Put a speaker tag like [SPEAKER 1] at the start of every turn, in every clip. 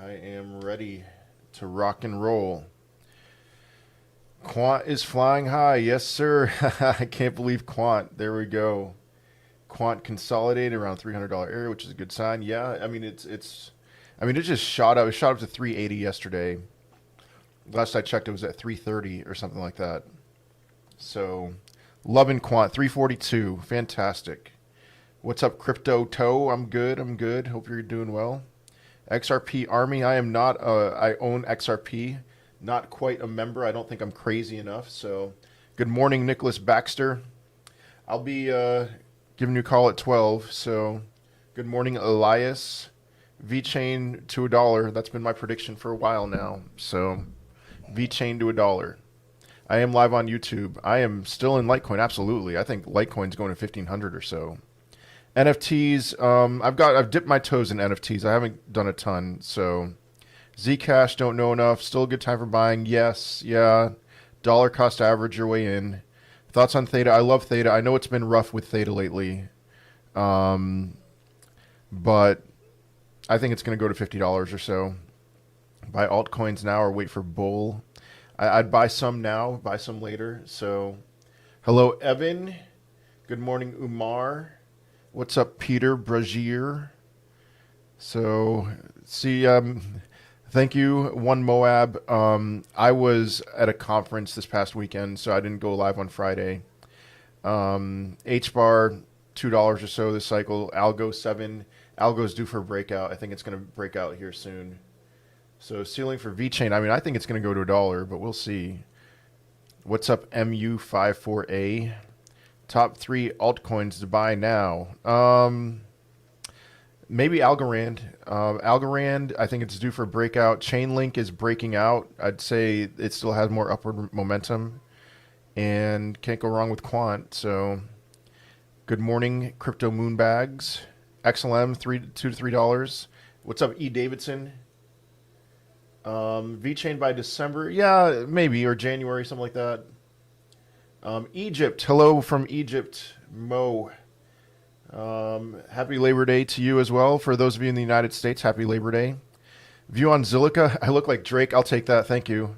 [SPEAKER 1] I am ready to rock and roll. Quant is flying high. Yes, sir. I can't believe Quant. There we go. Quant consolidated around $300 area, which is a good sign. Yeah, I mean it just shot up. It shot up to 380 yesterday. Last I checked, it was at 330 or something like that. So, loving Quant 342. Fantastic. What's up, Crypto Toe? I'm good. I'm good. Hope you're doing well. XRP Army. I am not. I own XRP. Not quite a member. I don't think I'm crazy enough. So, good morning, Nicholas Baxter. I'll be giving you a call at 12. So, good morning, Elias. VeChain to $1. That's been my prediction for a while now. So, VeChain to $1. I am live on YouTube. I am still in Litecoin. Absolutely. I think Litecoin's going to 1,500 or so. NFTs. I've dipped my toes in NFTs. I haven't done a ton. So, Zcash, don't know enough. Still a good time for buying. Yes. Yeah. Dollar cost average your way in. Thoughts on Theta? I love Theta. I know it's been rough with Theta lately. But I think it's going to go to $50 or so. Buy altcoins now or wait for bull. I'd buy some now, buy some later. So, hello, Evan. Good morning, Umar. What's up, Peter Brazier? So, see, thank you, One Moab. I was at a conference this past weekend, so I didn't go live on Friday. H-bar, $2 or so this cycle. Algo 7. Algo's due for a breakout. I think it's going to break out here soon. So, ceiling for VeChain. I mean, I think it's going to go to $1, but we'll see. What's up, MU54A? Top 3 altcoins to buy now. Maybe Algorand. Algorand, I think it's due for a breakout. Chainlink is breaking out. I'd say it still has more upward momentum. And can't go wrong with Quant. So, good morning, Crypto Moonbags. XLM, $2 to $3. What's up, E. Davidson? VeChain by December. Yeah, maybe. Or January, something like that. Egypt. Hello from Egypt, Mo. Happy Labor Day to you as well. For those of you in the United States, happy Labor Day. View on Zilliqa. I look like Drake. I'll take that. Thank you.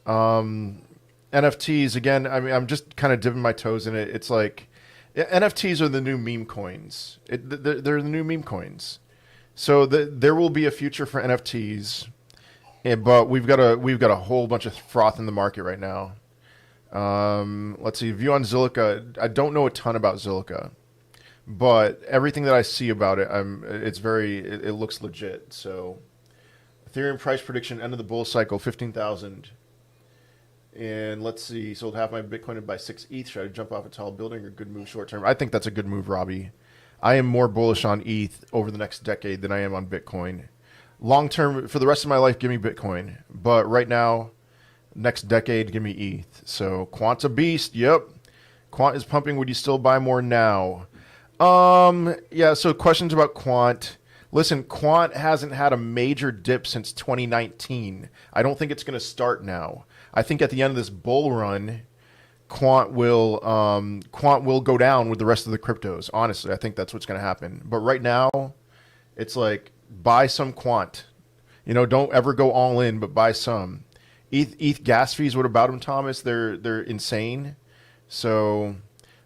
[SPEAKER 1] NFTs, again, I mean, I'm just kind of dipping my toes in it. It's like, NFTs are the new meme coins. They're the new meme coins. So there will be a future for NFTs, but we've got a whole bunch of froth in the market right now. Let's see. View on Zilliqa. I don't know a ton about Zilliqa, but everything that I see about it, it looks legit. So, Ethereum price prediction: end of the bull cycle, 15,000. And let's see. Sold half my Bitcoin to buy 6 ETH. Should I jump off a tall building or good move short term? I think that's a good move, Robbie. I am more bullish on ETH over the next decade than I am on Bitcoin. Long term, for the rest of my life, give me Bitcoin. But right now, next decade, give me ETH. So, Quant's a beast. Yep. Quant is pumping. Would you still buy more now? Yeah, so questions about Quant. Listen, Quant hasn't had a major dip since 2019. I don't think it's going to start now. I think at the end of this bull run, Quant will go down with the rest of the cryptos. Honestly, I think that's what's going to happen. But right now, it's like, buy some Quant. You know, don't ever go all in, but buy some. ETH gas fees, what about them, Thomas? They're insane. So,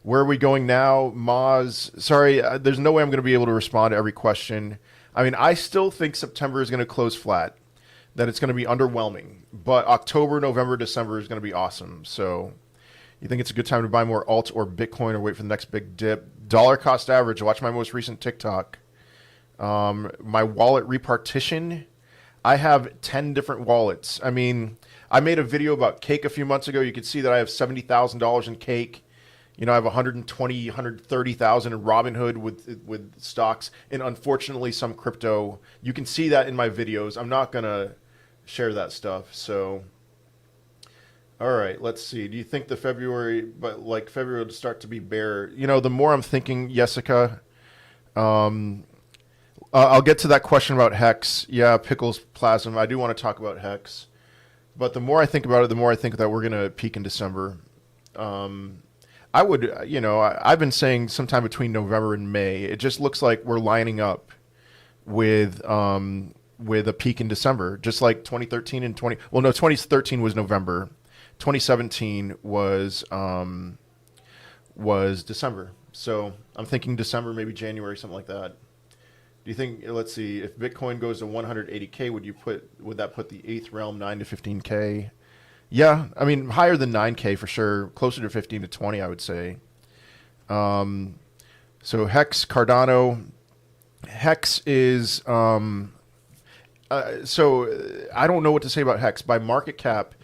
[SPEAKER 1] where are we going now? Moz, sorry, there's no way I'm going to be able to respond to every question. I mean, I still think September is going to close flat, that it's going to be underwhelming. But October, November, December is going to be awesome. So, you think it's a good time to buy more alt or Bitcoin or wait for the next big dip? Dollar cost average, watch my most recent TikTok. My wallet repartition, I have 10 different wallets. I mean, I made a video about Cake a few months ago. You can see that I have $70,000 in Cake. You know, I have 120, 130,000 in Robinhood with stocks, and unfortunately some crypto. You can see that in my videos. I'm not gonna share that stuff. So, all right, let's see. Do you think February will start to be bear? You know, the more I'm thinking, Jessica. I'll get to that question about Hex. Yeah, Pickles Plasm. I do want to talk about Hex. But the more I think about it, the more I think that we're going to peak in December. I would, I've been saying sometime between November and May. It just looks like we're lining up with with a peak in December, just like 2013 and 20. Well, no, 2013 was November. 2017 was December. So I'm thinking December, maybe January, something like that. Do you think? Let's see. If Bitcoin goes to 180K, would that put the eighth realm 9 to 15K? Yeah, I mean higher than 9K for sure. Closer to 15 to 20, I would say. So Hex, Cardano. Hex is so I don't know what to say about Hex. By market cap,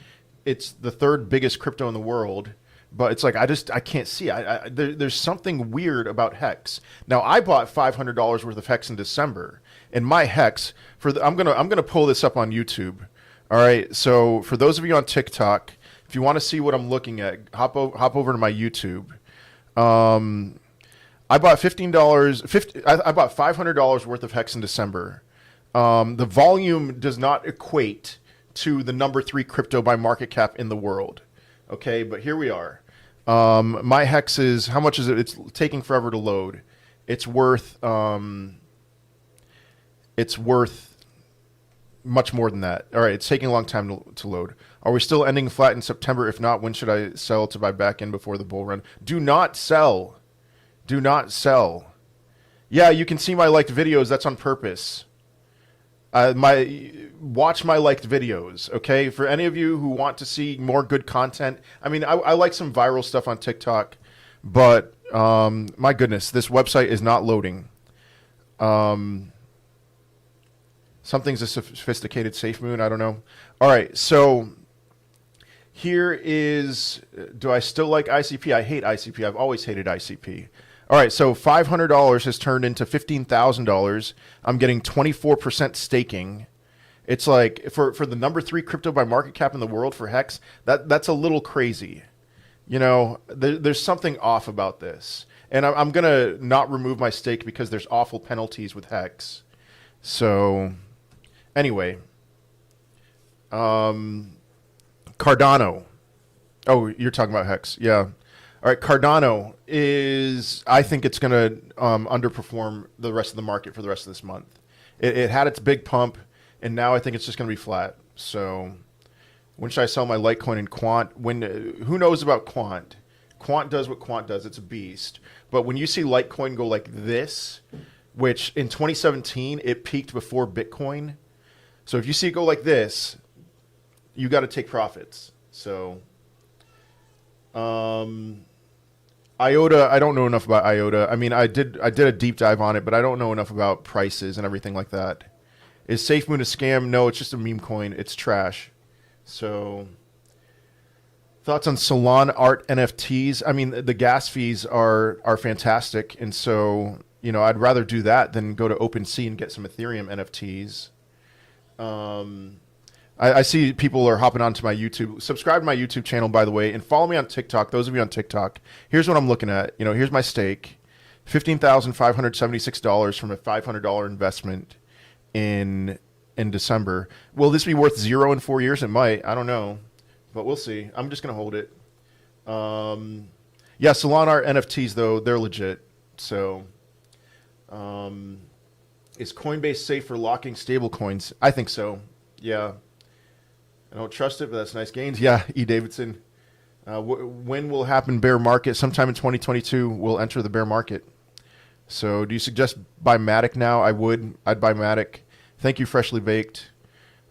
[SPEAKER 1] it's the third biggest crypto in the world. But it's like I can't see. There's something weird about Hex. Now I bought $500 worth of Hex in December, and my Hex I'm gonna pull this up on YouTube. All right. So for those of you on TikTok, if you want to see what I'm looking at, hop over to my YouTube. I bought I bought $500 worth of Hex in December. The volume does not equate to the number 3 crypto by market cap in the world. Okay, but here we are. My Hex is, how much is it? It's taking forever to load. It's worth much more than that. All right, it's taking a long time to load. Are we still ending flat in September? If not, when should I sell to buy back in before the bull run? Do not sell. Do not sell. Yeah, you can see my liked videos. That's on purpose. Watch my liked videos, okay? For any of you who want to see more good content, I mean, I like some viral stuff on TikTok, but my goodness, this website is not loading. Something's a sophisticated safe moon. I don't know. All right, so here is, do I still like ICP? I hate ICP. I've always hated ICP. All right, so $500 has turned into $15,000. I'm getting 24% staking. It's like for the number 3 crypto by market cap in the world for Hex, that's a little crazy. You know, there's something off about this, and I'm gonna not remove my stake because there's awful penalties with Hex. So, anyway, Cardano. Oh, you're talking about Hex, yeah. All right, Cardano is, I think it's going to underperform the rest of the market for the rest of this month. It had its big pump, and now I think it's just going to be flat. So when should I sell my Litecoin in Quant? Who knows about Quant? Quant does what Quant does. It's a beast. But when you see Litecoin go like this, which in 2017, it peaked before Bitcoin. So if you see it go like this, you got to take profits. So IOTA, I don't know enough about IOTA. I mean, I did a deep dive on it, but I don't know enough about prices and everything like that. Is SafeMoon a scam? No, it's just a meme coin. It's trash. So, thoughts on Salon art NFTs? I mean, the gas fees are fantastic, and so I'd rather do that than go to OpenSea and get some Ethereum NFTs. I see people are hopping onto my YouTube. Subscribe to my YouTube channel, by the way, and follow me on TikTok. Those of you on TikTok, here's what I'm looking at. Here's my stake, $15,576 from a $500 investment in December. Will this be worth 0 in 4 years? It might. I don't know, but we'll see. I'm just gonna hold it. Yeah, Salon art NFTs though, they're legit. So, is Coinbase safe for locking stable coins? I think so. Yeah. I don't trust it, but that's nice gains. Yeah, E. Davidson. When will happen bear market? Sometime in 2022, we'll enter the bear market. So do you suggest buy Matic now? I'd buy Matic. Thank you, Freshly Baked.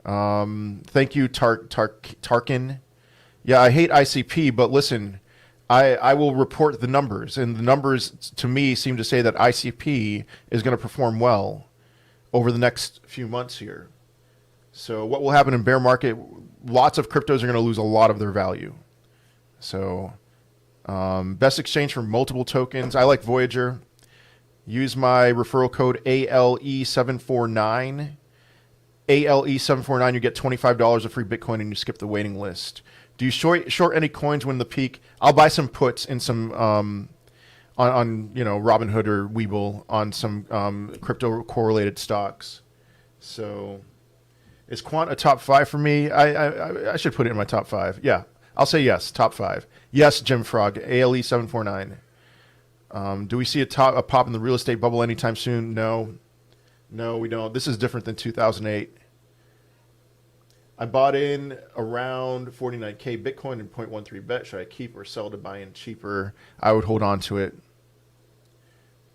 [SPEAKER 1] Thank you, Tarkin. Yeah, I hate ICP, but listen, I will report the numbers. And the numbers, to me, seem to say that ICP is going to perform well over the next few months here. So what will happen in bear market? Lots of cryptos are going to lose a lot of their value. So best exchange for multiple tokens. I like Voyager. Use my referral code ALE749. ALE749. You get $25 of free Bitcoin and you skip the waiting list. Do you short any coins when the peak? I'll buy some puts in some on Robinhood or Webull on some crypto correlated stocks. So. Is Quant a top 5 for me? I should put it in my top 5. Yeah, I'll say yes, top 5. Yes, Jim Frog, ALE749. Do we see a pop in the real estate bubble anytime soon? No, we don't. This is different than 2008. I bought in around 49K Bitcoin and 0.13 bet. Should I keep or sell to buy in cheaper? I would hold on to it.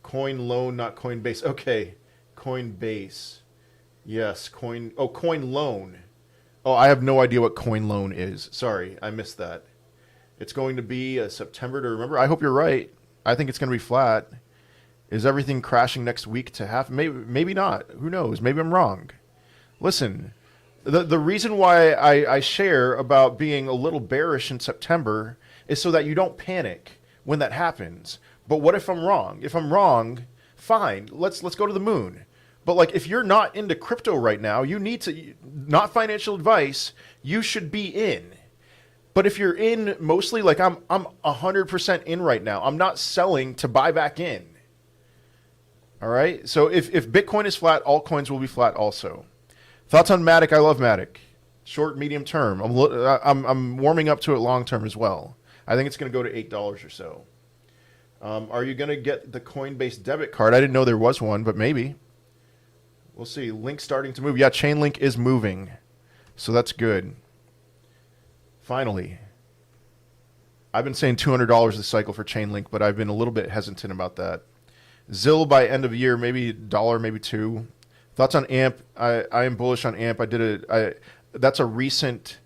[SPEAKER 1] Coin loan, not Coinbase. Okay, Coinbase. Yes, Coin loan. Oh, I have no idea what coin loan is. Sorry, I missed that. It's going to be a September to remember. I hope you're right. I think it's going to be flat. Is everything crashing next week to half? Maybe not. Who knows? Maybe I'm wrong. Listen, the reason why I share about being a little bearish in September is so that you don't panic when that happens. But what if I'm wrong? If I'm wrong, fine. Let's go to the moon. But like, if you're not into crypto right now, you need to, not financial advice, you should be in. But if you're in mostly, like I'm 100% in right now. I'm not selling to buy back in. All right. So if Bitcoin is flat, altcoins will be flat also. Thoughts on Matic? I love Matic. Short, medium term. I'm warming up to it long term as well. I think it's going to go to $8 or so. Are you going to get the Coinbase debit card? I didn't know there was one, but maybe. We'll see. Link starting to move. Yeah, Chainlink is moving. So that's good. Finally. I've been saying $200 this cycle for Chainlink, but I've been a little bit hesitant about that. ZIL by end of year, maybe $1, maybe $2. Thoughts on AMP? I am bullish on AMP. That's a recent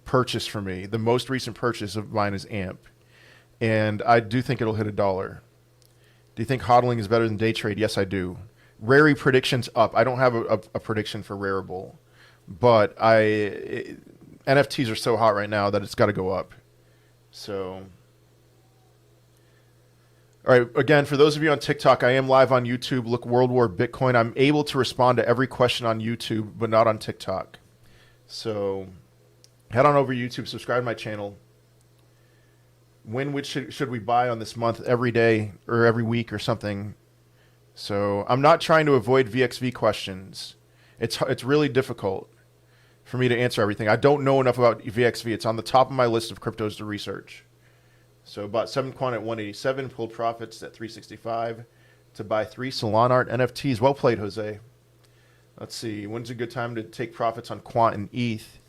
[SPEAKER 1] purchase for me. The most recent purchase of mine is AMP. And I do think it'll hit $1. Do you think hodling is better than day trade? Yes, I do. Rary predictions up. I don't have a prediction for Rarible, but NFTs are so hot right now that it's got to go up. So, all right. Again, for those of you on TikTok, I am live on YouTube. Look, World War Bitcoin. I'm able to respond to every question on YouTube, but not on TikTok. So, head on over to YouTube. Subscribe to my channel. When should we buy on this month? Every day or every week or something. So I'm not trying to avoid VXV questions. It's really difficult for me to answer everything. I don't know enough about VXV. It's on the top of my list of cryptos to research. So bought 7 quant at 187, pulled profits at 365 to buy 3 Solanart NFTs. Well played, Jose. Let's see. When's a good time to take profits on quant and ETH?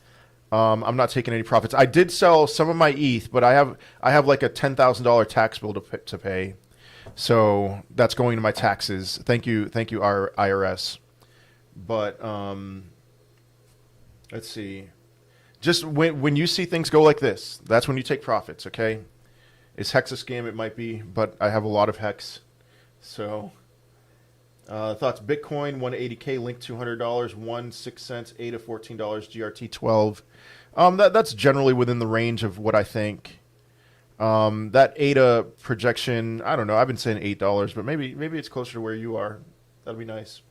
[SPEAKER 1] I'm not taking any profits. I did sell some of my ETH, but I have like a $10,000 tax bill to pay, so that's going to my taxes. Thank you, our IRS. But let's see. Just when you see things go like this, that's when you take profits. Okay, is Hex a scam? It might be, but I have a lot of Hex. So thoughts: Bitcoin 180K, Link $200, 1 6 cents, $8 to $14, GRT 12. That's generally within the range of what I think. That ADA projection, I don't know. I've been saying $8, but maybe it's closer to where you are. That'd be nice.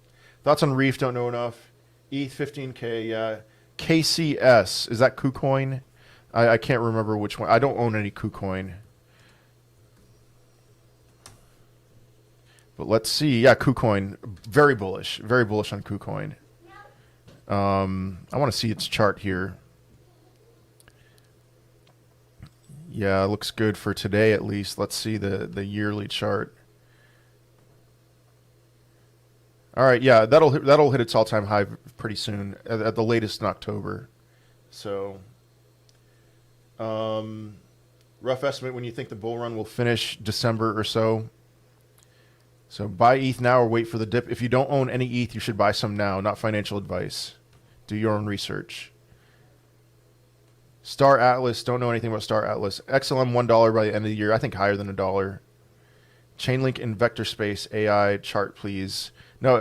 [SPEAKER 1] Thoughts on Reef? Don't know enough. ETH 15K. Yeah. KCS, is that KuCoin? I can't remember which one. I don't own any KuCoin. But let's see. Yeah, KuCoin, very bullish on KuCoin. I want to see its chart here. Yeah, it looks good for today at least. Let's see the yearly chart. All right, yeah, that'll hit its all-time high pretty soon, at the latest in October. So, rough estimate when you think the bull run will finish, December or so. So buy ETH now or wait for the dip. If you don't own any ETH, you should buy some now. Not financial advice. Do your own research. Star Atlas. Don't know anything about Star Atlas. XLM $1 by the end of the year. I think higher than $1. Chainlink in vector space. AI chart, please. No,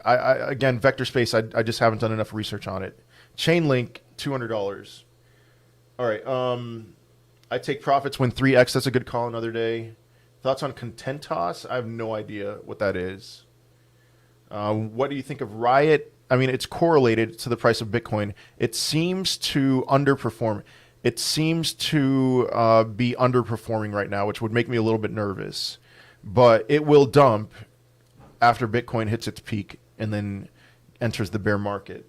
[SPEAKER 1] again, vector space. I just haven't done enough research on it. Chainlink $200. All right. I take profits when 3x. That's a good call another day. Thoughts on Contentos? I have no idea what that is. What do you think of Riot? I mean, it's correlated to the price of Bitcoin. It seems to underperform. It seems to be underperforming right now, which would make me a little bit nervous. But it will dump after Bitcoin hits its peak and then enters the bear market.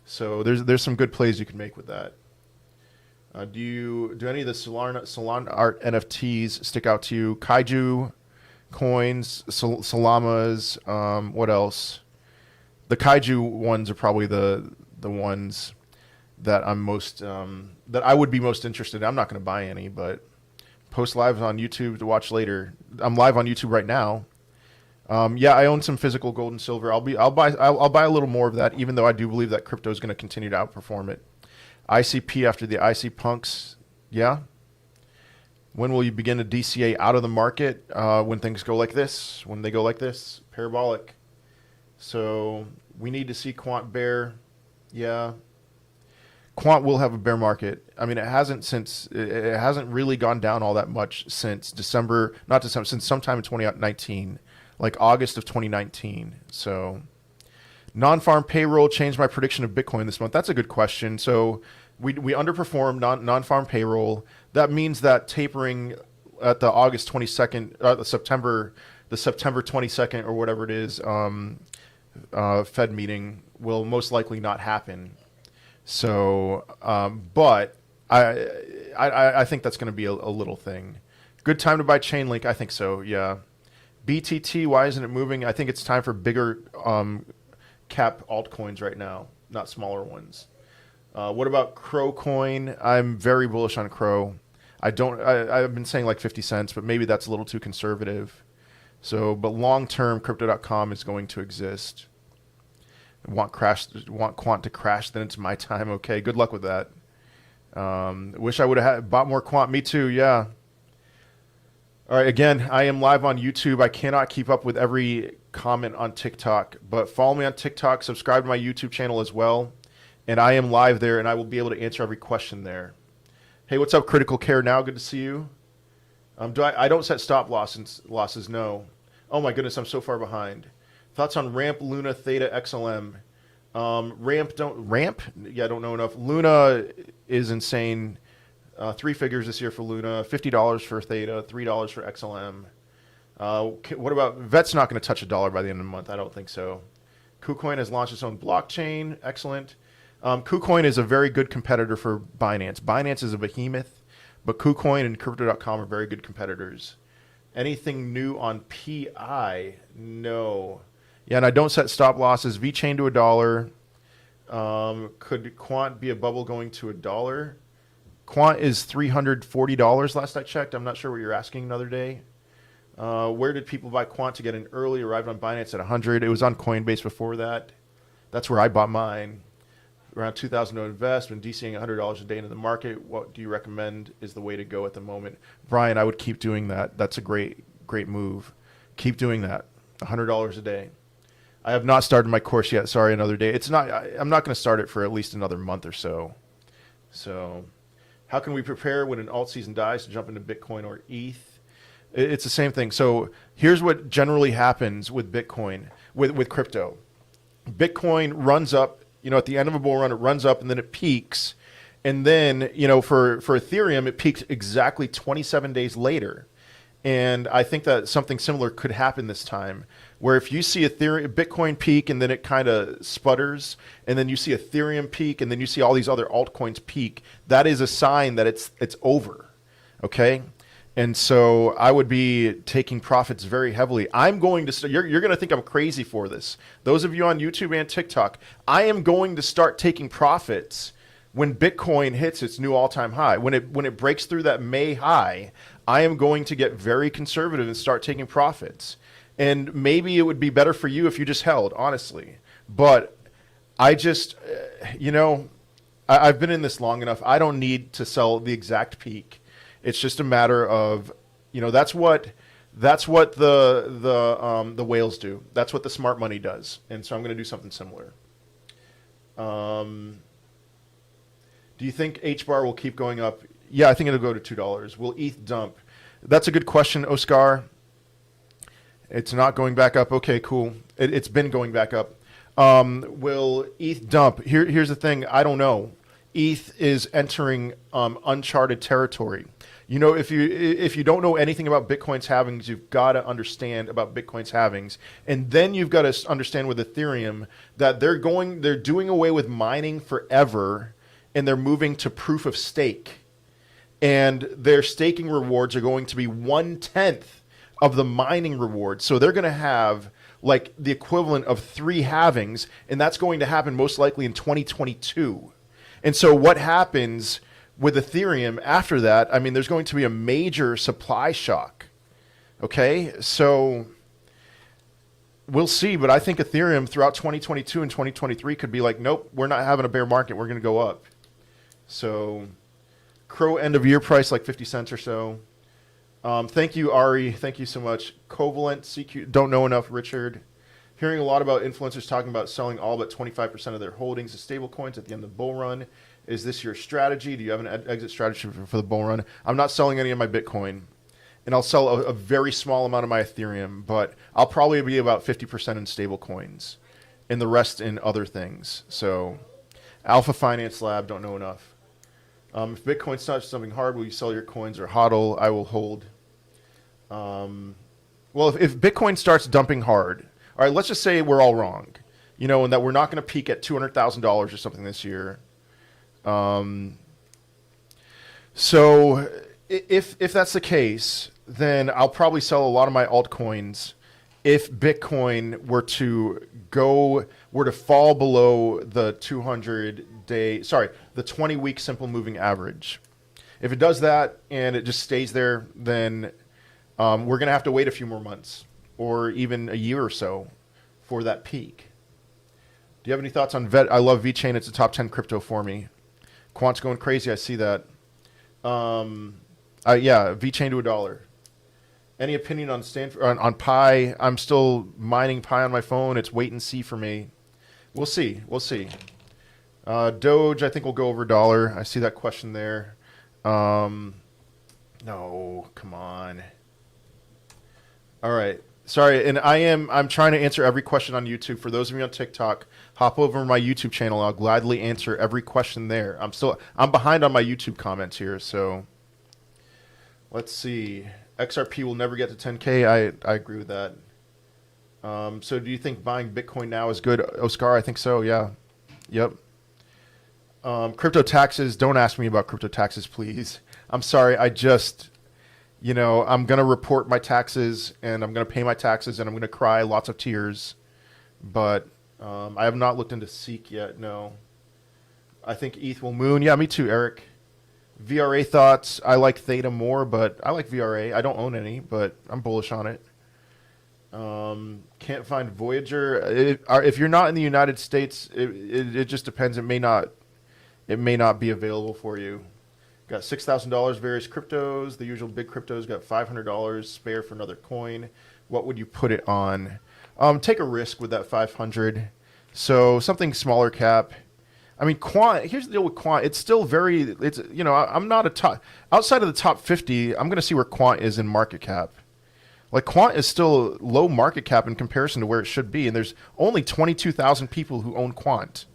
[SPEAKER 1] So there's some good plays you can make with that. Do any of the Solanart NFTs stick out to you? Kaiju coins, Salamas, what else? The kaiju ones are probably the ones that I'm most that I would be most interested in. I'm not going to buy any, but post live on YouTube to watch later. I'm live on YouTube right now. Yeah, I own some physical gold and silver. I'll buy a little more of that, even though I do believe that crypto is going to continue to outperform it. ICP after the IC punks. Yeah. When will you begin to DCA out of the market? When things go like this. When they go like this. Parabolic. So we need to see quant bear. Yeah. Quant will have a bear market. I mean, it hasn't really gone down all that much since since sometime in 2019, like August of 2019. So non-farm payroll changed my prediction of Bitcoin this month. That's a good question. So we underperformed non-farm payroll. That means that tapering at the August 22nd, the September 22nd or whatever it is, Fed meeting will most likely not happen. So, but I think that's going to be a little thing. Good time to buy Chainlink. I think so. Yeah. BTT. Why isn't it moving? I think it's time for bigger cap altcoins right now, not smaller ones. What about Crow Coin? I'm very bullish on Crow. I've been saying like 50 cents, but maybe that's a little too conservative. So, but long term, Crypto.com is going to exist. Want quant to crash, then it's my time. Okay, good luck with that. Wish I would have bought more quant. Me too, yeah. All right, again, I am live on YouTube. I cannot keep up with every comment on TikTok, but follow me on TikTok, subscribe to my YouTube channel as well, and I am live there, and I will be able to answer every question there. Hey, what's up, Critical Care Now? Good to see you. I don't set stop losses, no. Oh my goodness, I'm so far behind. Thoughts on Ramp, Luna, Theta, XLM. Ramp? Yeah, I don't know enough. Luna is insane. 3 figures this year for Luna, $50 for Theta, $3 for XLM. What about Vet's not going to touch $1 by the end of the month? I don't think so. KuCoin has launched its own blockchain. Excellent. KuCoin is a very good competitor for Binance. Binance is a behemoth, but KuCoin and Crypto.com are very good competitors. Anything new on PI? No. Yeah, and I don't set stop losses. VeChain to $1. Could Quant be a bubble going to $1? Quant is $340 last I checked. I'm not sure what you're asking another day. Where did people buy Quant to get in early? Arrived on Binance at 100. It was on Coinbase before that. That's where I bought mine. Around 2,000 to invest. When DCing $100 a day into the market, what do you recommend is the way to go at the moment? Brian, I would keep doing that. That's a great move. Keep doing that. $100 a day. I have not started my course yet. Sorry, another day. I'm not going to start it for at least another month or so. So, how can we prepare when an alt season dies to jump into Bitcoin or ETH? It's the same thing. So here's what generally happens with Bitcoin, with crypto. Bitcoin runs up. At the end of a bull run, it runs up and then it peaks, and then for Ethereum, it peaked exactly 27 days later. And I think that something similar could happen this time, where if you see Bitcoin peak and then it kind of sputters, and then you see Ethereum peak, and then you see all these other altcoins peak, that is a sign that it's over, okay? And so I would be taking profits very heavily. I'm going to you're going to think I'm crazy for this. Those of you on YouTube and TikTok, I am going to start taking profits when Bitcoin hits its new all-time high. When it breaks through that May high, I am going to get very conservative and start taking profits. And maybe it would be better for you if you just held, honestly. But I just, I've been in this long enough. I don't need to sell the exact peak. It's just a matter of, that's what the whales do. That's what the smart money does. And so I'm going to do something similar. Do you think H-bar will keep going up? Yeah, I think it'll go to $2. Will ETH dump? That's a good question, Oscar. It's not going back up. Okay, cool. It's been going back up. Will ETH dump? Here's the thing. I don't know. ETH is entering uncharted territory. If you don't know anything about Bitcoin's halvings, you've got to understand about Bitcoin's halvings, and then you've got to understand with Ethereum that they're doing away with mining forever, and they're moving to proof of stake, and their staking rewards are going to be 1/10 of the mining rewards. So they're going to have like the equivalent of 3 halvings, and that's going to happen most likely in 2022. And so what happens with Ethereum after that? I mean, there's going to be a major supply shock. Okay, so we'll see, but I think Ethereum throughout 2022 and 2023 could be like, nope, we're not having a bear market. We're going to go up. So Crow end of year price like 50 cents or so. Thank you, Ari. Thank you so much. Covalent, CQ, don't know enough, Richard. Hearing a lot about influencers talking about selling all but 25% of their holdings of stable coins at the end of the bull run. Is this your strategy? Do you have an exit strategy for the bull run? I'm not selling any of my Bitcoin. And I'll sell a very small amount of my Ethereum, but I'll probably be about 50% in stable coins and the rest in other things. So Alpha Finance Lab, don't know enough. If Bitcoin starts something hard, will you sell your coins or hodl? I will hold. Well, if Bitcoin starts dumping hard, all right, let's just say we're all wrong, and that we're not going to peak at $200,000 or something this year. So if that's the case, then I'll probably sell a lot of my altcoins if Bitcoin were to fall below the 20-week simple moving average. If it does that and it just stays there, then we're going to have to wait a few more months or even a year or so for that peak. Do you have any thoughts on VET? I love VeChain. It's a top 10 crypto for me. Quant's going crazy. I see that. Yeah, VeChain to $1. Any opinion on Stanford on Pi? I'm still mining Pi on my phone. It's wait and see for me. We'll see. We'll see. Doge, I think we'll go over $1. I see that question there. No, come on. All right. Sorry, and I'm trying to answer every question on YouTube. For those of you on TikTok, hop over to my YouTube channel. I'll gladly answer every question there. I'm behind on my YouTube comments here, so let's see. XRP will never get to 10K. I agree with that. So do you think buying Bitcoin now is good, Oscar? I think so, yeah. Yep. Crypto taxes, don't ask me about crypto taxes, please. I'm sorry, I'm going to report my taxes, and I'm going to pay my taxes, and I'm going to cry lots of tears. But I have not looked into Seek yet, no. I think ETH will moon. Yeah, me too, Eric. VRA thoughts. I like Theta more, but I like VRA. I don't own any, but I'm bullish on it. Can't find Voyager. If you're not in the United States, it just depends. It may not be available for you. Got $6,000 various cryptos. The usual big cryptos got $500 spare for another coin. What would you put it on? Take a risk with that 500. So something smaller cap. I mean, Quant, here's the deal with Quant. It's still I'm not a top, outside of the top 50, I'm going to see where Quant is in market cap. Like, Quant is still low market cap in comparison to where it should be, and there's only 22,000 people who own Quant.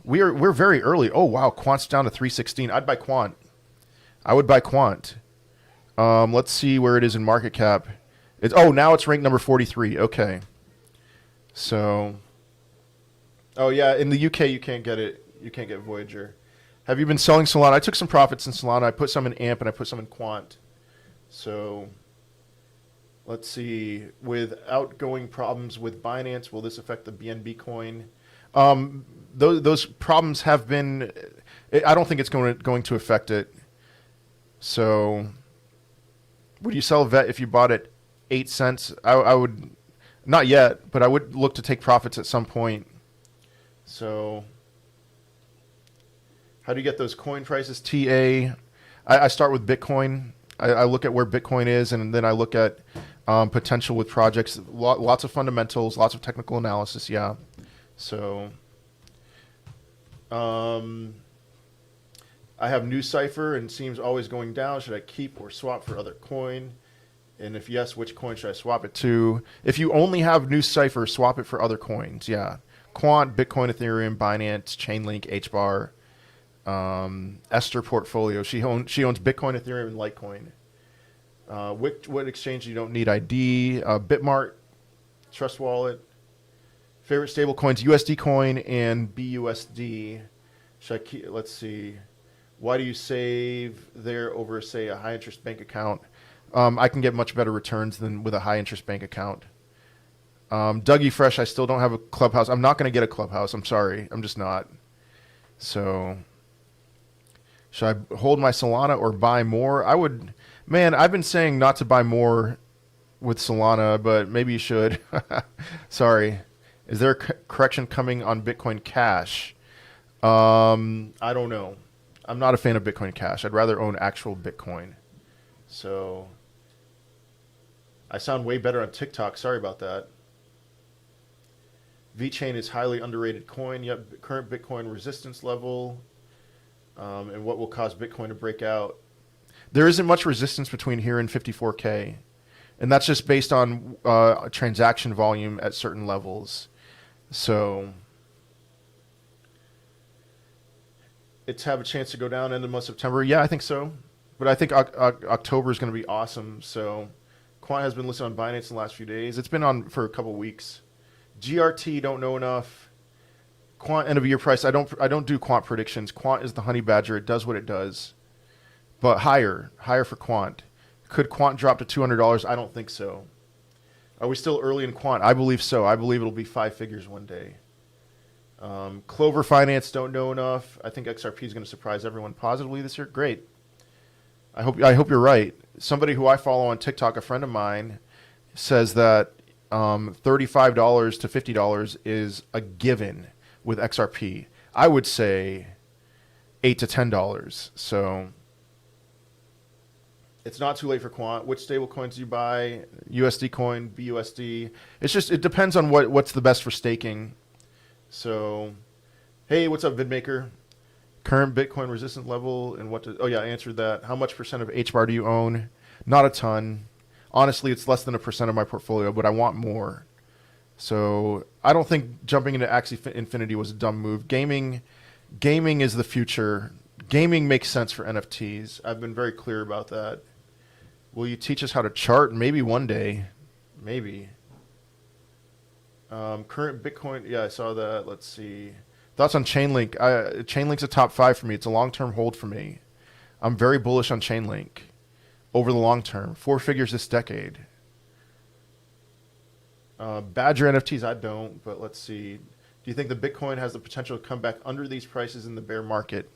[SPEAKER 1] We're very early. Oh, wow, Quant's down to 316. I'd buy Quant. I would buy Quant. Let's see where it is in market cap. Now it's ranked number 43. Okay. So, oh yeah, in the UK you can't get it. You can't get Voyager. Have you been selling Solana? I took some profits in Solana. I put some in AMP and I put some in Quant. So, let's see. With outgoing problems with Binance, will this affect the BNB coin? Those problems have been. I don't think it's going to affect it. So, would you sell VET if you bought it 8 cents? I would, not yet, but I would look to take profits at some point. So, how do you get those coin prices? TA, I start with Bitcoin. I look at where Bitcoin is, and then I look at potential with projects. Lots of fundamentals, lots of technical analysis, yeah. So, I have New Cipher and seems always going down. Should I keep or swap for other coin? And if yes, which coin should I swap it to? If you only have New Cipher, swap it for other coins. Yeah, Quant, Bitcoin, Ethereum, Binance, Chainlink, HBAR, Esther portfolio. She owns Bitcoin, Ethereum, and Litecoin. What exchange you don't need ID? Bitmart, Trust Wallet. Favorite stable coins: USD Coin and BUSD. Should I keep? Let's see. Why do you save there over, say, a high interest bank account? I can get much better returns than with a high interest bank account. Dougie Fresh, I still don't have a clubhouse. I'm not going to get a clubhouse. I'm sorry. I'm just not. So should I hold my Solana or buy more? I would, man, I've been saying not to buy more with Solana, but maybe you should. Sorry. Is there a correction coming on Bitcoin Cash? I don't know. I'm not a fan of Bitcoin Cash. I'd rather own actual Bitcoin. So I sound way better on TikTok. Sorry about that. VeChain is highly underrated coin. Yep, current Bitcoin resistance level, and what will cause Bitcoin to break out. There isn't much resistance between here and 54K, and that's just based on transaction volume at certain levels. So it's have a chance to go down in the month of September. Yeah, I think so. But I think October is going to be awesome. So Quant has been listed on Binance in the last few days. It's been on for a couple weeks. GRT, don't know enough. Quant end of year price. I don't do Quant predictions. Quant is the honey badger. It does what it does. But higher for Quant. Could Quant drop to $200? I don't think so. Are we still early in Quant? I believe so. I believe it'll be 5 figures one day. Clover Finance, don't know enough. I think XRP is going to surprise everyone positively this year. Great. I hope you're right. Somebody who I follow on TikTok, a friend of mine, says that $35 to $50 is a given with XRP. I would say $8 to $10. So it's not too late for Quant. Which stable coins do you buy? USD coin, BUSD. It depends on what's the best for staking. So, hey, what's up, VidMaker? Current Bitcoin resistance level and oh yeah, I answered that. How much percent of HBAR do you own? Not a ton. Honestly, it's less than 1% of my portfolio, but I want more. So I don't think jumping into Axie Infinity was a dumb move. Gaming is the future. Gaming makes sense for NFTs. I've been very clear about that. Will you teach us how to chart? Maybe one day. Maybe. Current Bitcoin. Yeah, I saw that. Let's see. Thoughts on Chainlink? Chainlink's a top 5 for me. It's a long-term hold for me. I'm very bullish on Chainlink over the long term. 4 figures this decade. Badger NFTs, I don't, but let's see. Do you think the Bitcoin has the potential to come back under these prices in the bear market?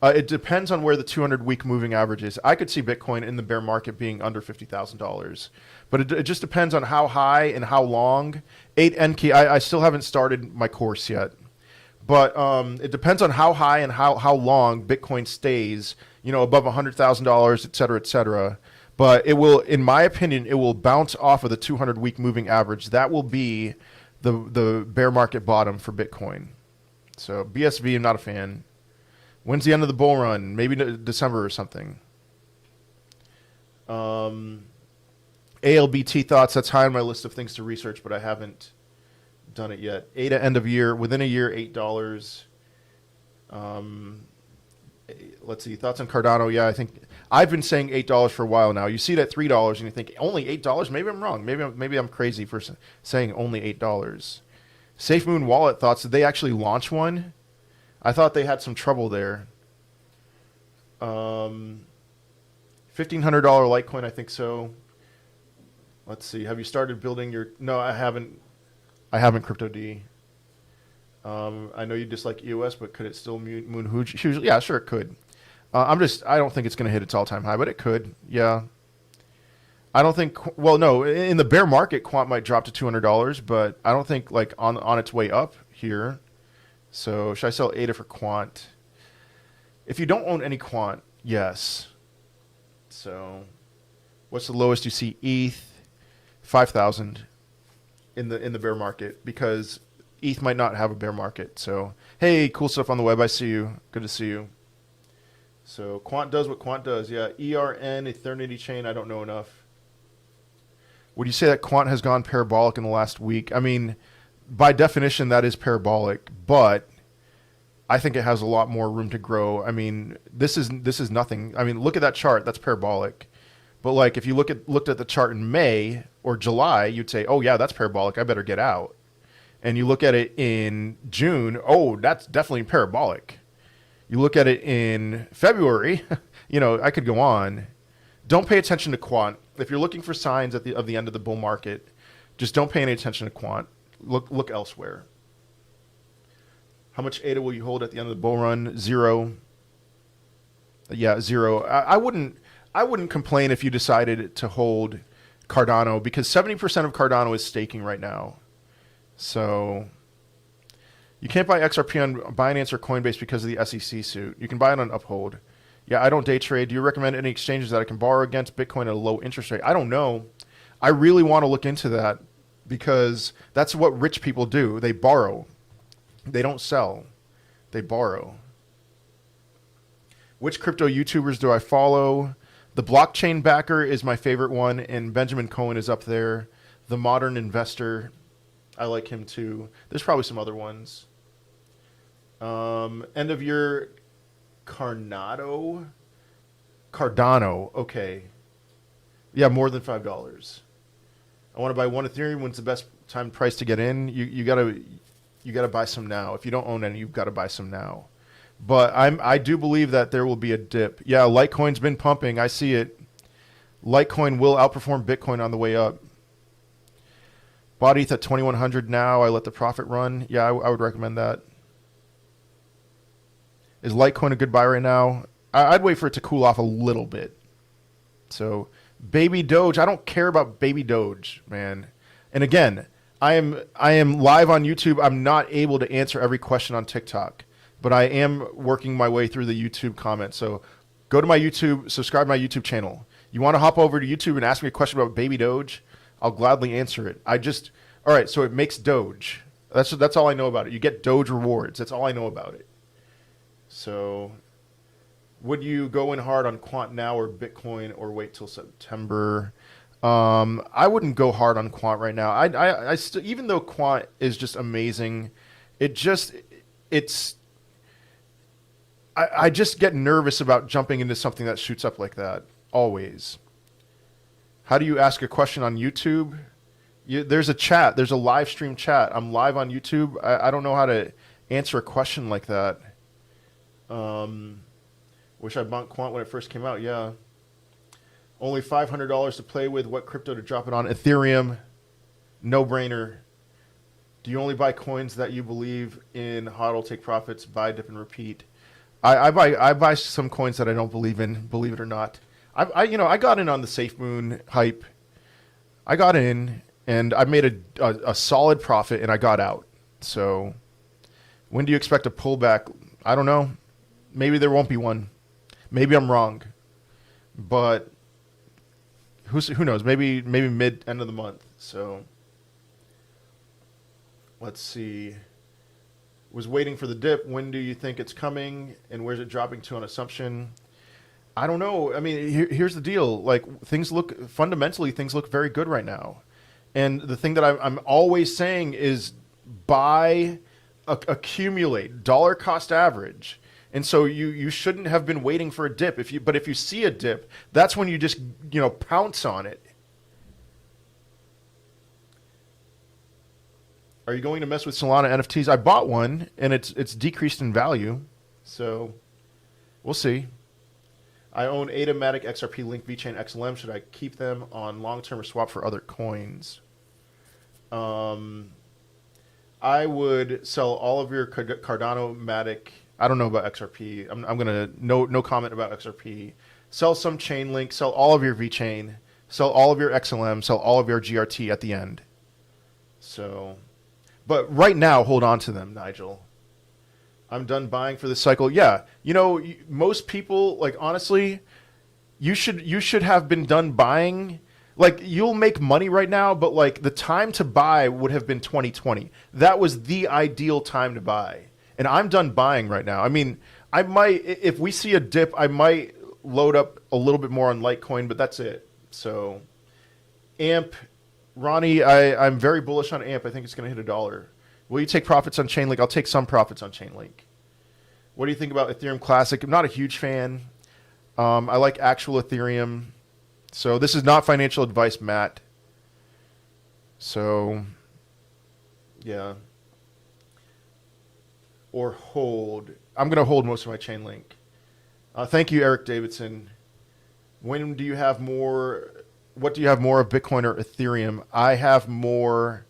[SPEAKER 1] It depends on where the 200-week moving average is. I could see Bitcoin in the bear market being under $50,000. But it just depends on how high and how long. 8N-key, I still haven't started my course yet. But it depends on how high and how long Bitcoin stays, above $100,000, et cetera, et cetera. But it will, in my opinion, it will bounce off of the 200-week moving average. That will be the bear market bottom for Bitcoin. So BSV, I'm not a fan. When's the end of the bull run? Maybe December or something. ALBT thoughts. That's high on my list of things to research, but I haven't done it yet. ADA end of year. Within a year, $8. Let's see. Thoughts on Cardano? Yeah, I think I've been saying $8 for a while now. You see it at $3 and you think only $8? Maybe I'm wrong. Maybe I'm crazy for saying only $8. SafeMoon Wallet thoughts. Did they actually launch one? I thought they had some trouble there. $1,500 Litecoin, I think so. Let's see. Have you started building your? No, I haven't. I haven't Crypto D. I know you dislike EOS, but could it still moon hugely? Yeah, sure it could. I don't think it's going to hit its all-time high, but it could. Yeah. I don't think. Well, no. In the bear market, Quant might drop to $200, but I don't think like on its way up here. So should I sell ADA for Quant? If you don't own any Quant, yes. So what's the lowest you see? ETH 5,000 in the bear market, because ETH might not have a bear market. So hey, cool stuff on the web. I see you. Good to see you. So Quant does what Quant does. Yeah, ERN Eternity Chain. I don't know enough. Would you say that Quant has gone parabolic in the last week? I mean, by definition, that is parabolic, but I think it has a lot more room to grow. I mean, this is nothing. I mean, look at that chart. That's parabolic. But like, if you looked at the chart in May or July, you'd say, "Oh yeah, that's parabolic. I better get out." And you look at it in June, "Oh, that's definitely parabolic." You look at it in February, I could go on. Don't pay attention to Quant. If you're looking for signs of the end of the bull market, Just don't pay any attention to quant. Look elsewhere. How much ADA will you hold at the end of the bull run? 0. Yeah, 0. I wouldn't complain if you decided to hold Cardano, because 70% of Cardano is staking right now. So you can't buy XRP on Binance or Coinbase because of the SEC suit. You can buy it on Uphold. Yeah, I don't day trade. Do you recommend any exchanges that I can borrow against Bitcoin at a low interest rate? I don't know. I really want to look into that, because that's what rich people do. They borrow. They don't sell. They borrow. Which crypto YouTubers do I follow? The Blockchain Backer is my favorite one, and Benjamin Cohen is up there. The Modern Investor, I like him too. There's probably some other ones. End of year Cardano, okay. Yeah, more than $5. I want to buy 1 Ethereum. When's the best time price to get in? You gotta buy some now. If you don't own any, you've got to buy some now. But I do believe that there will be a dip. Yeah, Litecoin's been pumping. I see it. Litecoin will outperform Bitcoin on the way up. Bought ETH at 2100 now. I let the profit run. Yeah, I would recommend that. Is Litecoin a good buy right now? I'd wait for it to cool off a little bit. So, Baby Doge. I don't care about Baby Doge, man. And again, I am live on YouTube. I'm not able to answer every question on TikTok, but I am working my way through the YouTube comments. So go to my YouTube, subscribe to my YouTube channel. You want to hop over to YouTube and ask me a question about Baby Doge? I'll gladly answer it. All right, so it makes Doge. That's all I know about it. You get Doge rewards. That's all I know about it. So would you go in hard on quant now or Bitcoin, or wait till September? I wouldn't go hard on quant right now. Even though quant is just amazing, I just get nervous about jumping into something that shoots up like that, always. How do you ask a question on YouTube? There's a chat. There's a live stream chat. I'm live on YouTube. I don't know how to answer a question like that. Wish I bought quant when it first came out. Yeah. Only $500 to play with. What crypto to drop it on? Ethereum. No brainer. Do you only buy coins that you believe in? HODL, take profits, buy, dip, and repeat. I buy some coins that I don't believe in, believe it or not. I got in on the SafeMoon hype. I got in and I made a solid profit, and I got out. So when do you expect a pullback? I don't know. Maybe there won't be one. Maybe I'm wrong. But who knows? Maybe mid end of the month. So let's see. Was waiting for the dip. When do you think it's coming, and where's it dropping to on assumption? I don't know. I mean, here's the deal. Like, fundamentally, things look very good right now. And the thing that I'm always saying is buy, accumulate, dollar cost average. And so you shouldn't have been waiting for a dip. But if you see a dip, that's when you just pounce on it. Are you going to mess with Solana NFTs? I bought one, and it's decreased in value. So we'll see. I own ADA, Matic, XRP, Link, VeChain, XLM. Should I keep them on long-term or swap for other coins? I would sell all of your Cardano, Matic. I don't know about XRP. I'm gonna no comment about XRP. Sell some Chainlink. Sell all of your VeChain. Sell all of your XLM. Sell all of your GRT at the end. So, but right now, hold on to them, Nigel. I'm done buying for this cycle. Yeah, most people, like, honestly, you should have been done buying. Like, you'll make money right now, but like the time to buy would have been 2020. That was the ideal time to buy. And I'm done buying right now. I mean, I might, if we see a dip, I might load up a little bit more on Litecoin, but that's it. So, AMP, Ronnie, I'm very bullish on AMP. I think it's going to hit $1. Will you take profits on Chainlink? I'll take some profits on Chainlink. What do you think about Ethereum Classic? I'm not a huge fan. I like actual Ethereum. So this is not financial advice, Matt. So, yeah. Or hold. I'm going to hold most of my Chainlink. Thank you, Eric Davidson. When do you have more what do you have more of, Bitcoin or Ethereum? I have more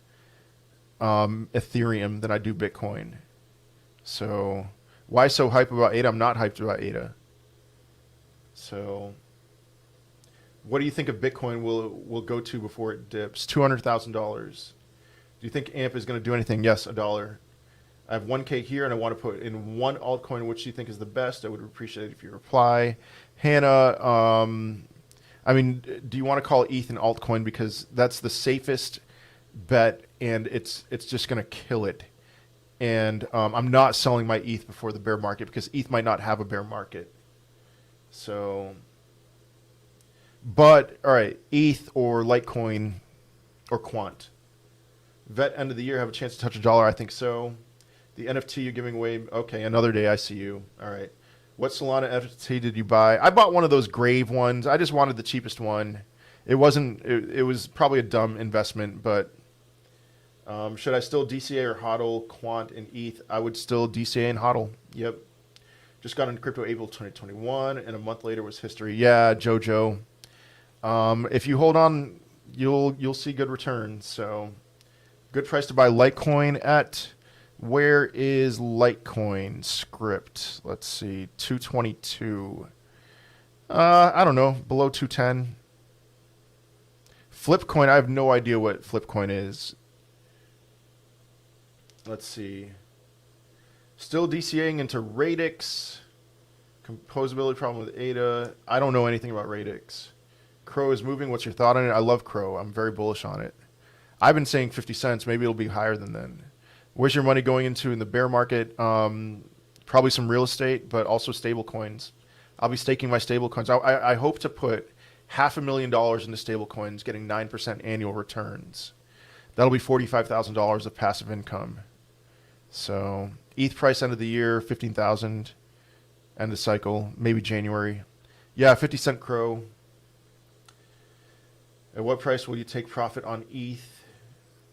[SPEAKER 1] Ethereum than I do Bitcoin. So why so hype about ADA? I'm not hyped about ADA. So what do you think of Bitcoin will go to before it dips? $200,000. Do you think AMP is going to do anything? Yes, $1. I have 1K here, and I want to put in one altcoin. Which you think is the best? I would appreciate it if you reply. Hannah, I mean, do you want to call ETH an altcoin because that's the safest bet, and it's just going to kill it. And I'm not selling my ETH before the bear market because ETH might not have a bear market. So, but all right, ETH or Litecoin or Quant. Vet end of the year have a chance to touch $1. I think so. The NFT you're giving away. Okay, another day. I see you. All right. What Solana NFT did you buy? I bought one of those grave ones. I just wanted the cheapest one. It wasn't. It was probably a dumb investment, but should I still DCA or HODL Quant and ETH? I would still DCA and HODL. Yep. Just got into crypto April 2021, and a month later was history. Yeah, Jojo. If you hold on, you'll see good returns. So, good price to buy Litecoin at. Where is Litecoin script? Let's see, 222. I don't know, below 210. Flipcoin, I have no idea what Flipcoin is. Let's see. Still DCAing into Radix. Composability problem with ADA. I don't know anything about Radix. Crow is moving. What's your thought on it? I love Crow. I'm very bullish on it. I've been saying 50 cents. Maybe it'll be higher than then. Where's your money going into in the bear market? Probably some real estate, but also stable coins. I'll be staking my stable coins. I hope to put $500,000 into stable coins, getting 9% annual returns. That'll be $45,000 of passive income. So ETH price end of the year, 15,000. End of cycle, maybe January. Yeah, 50 cent Crow. At what price will you take profit on ETH?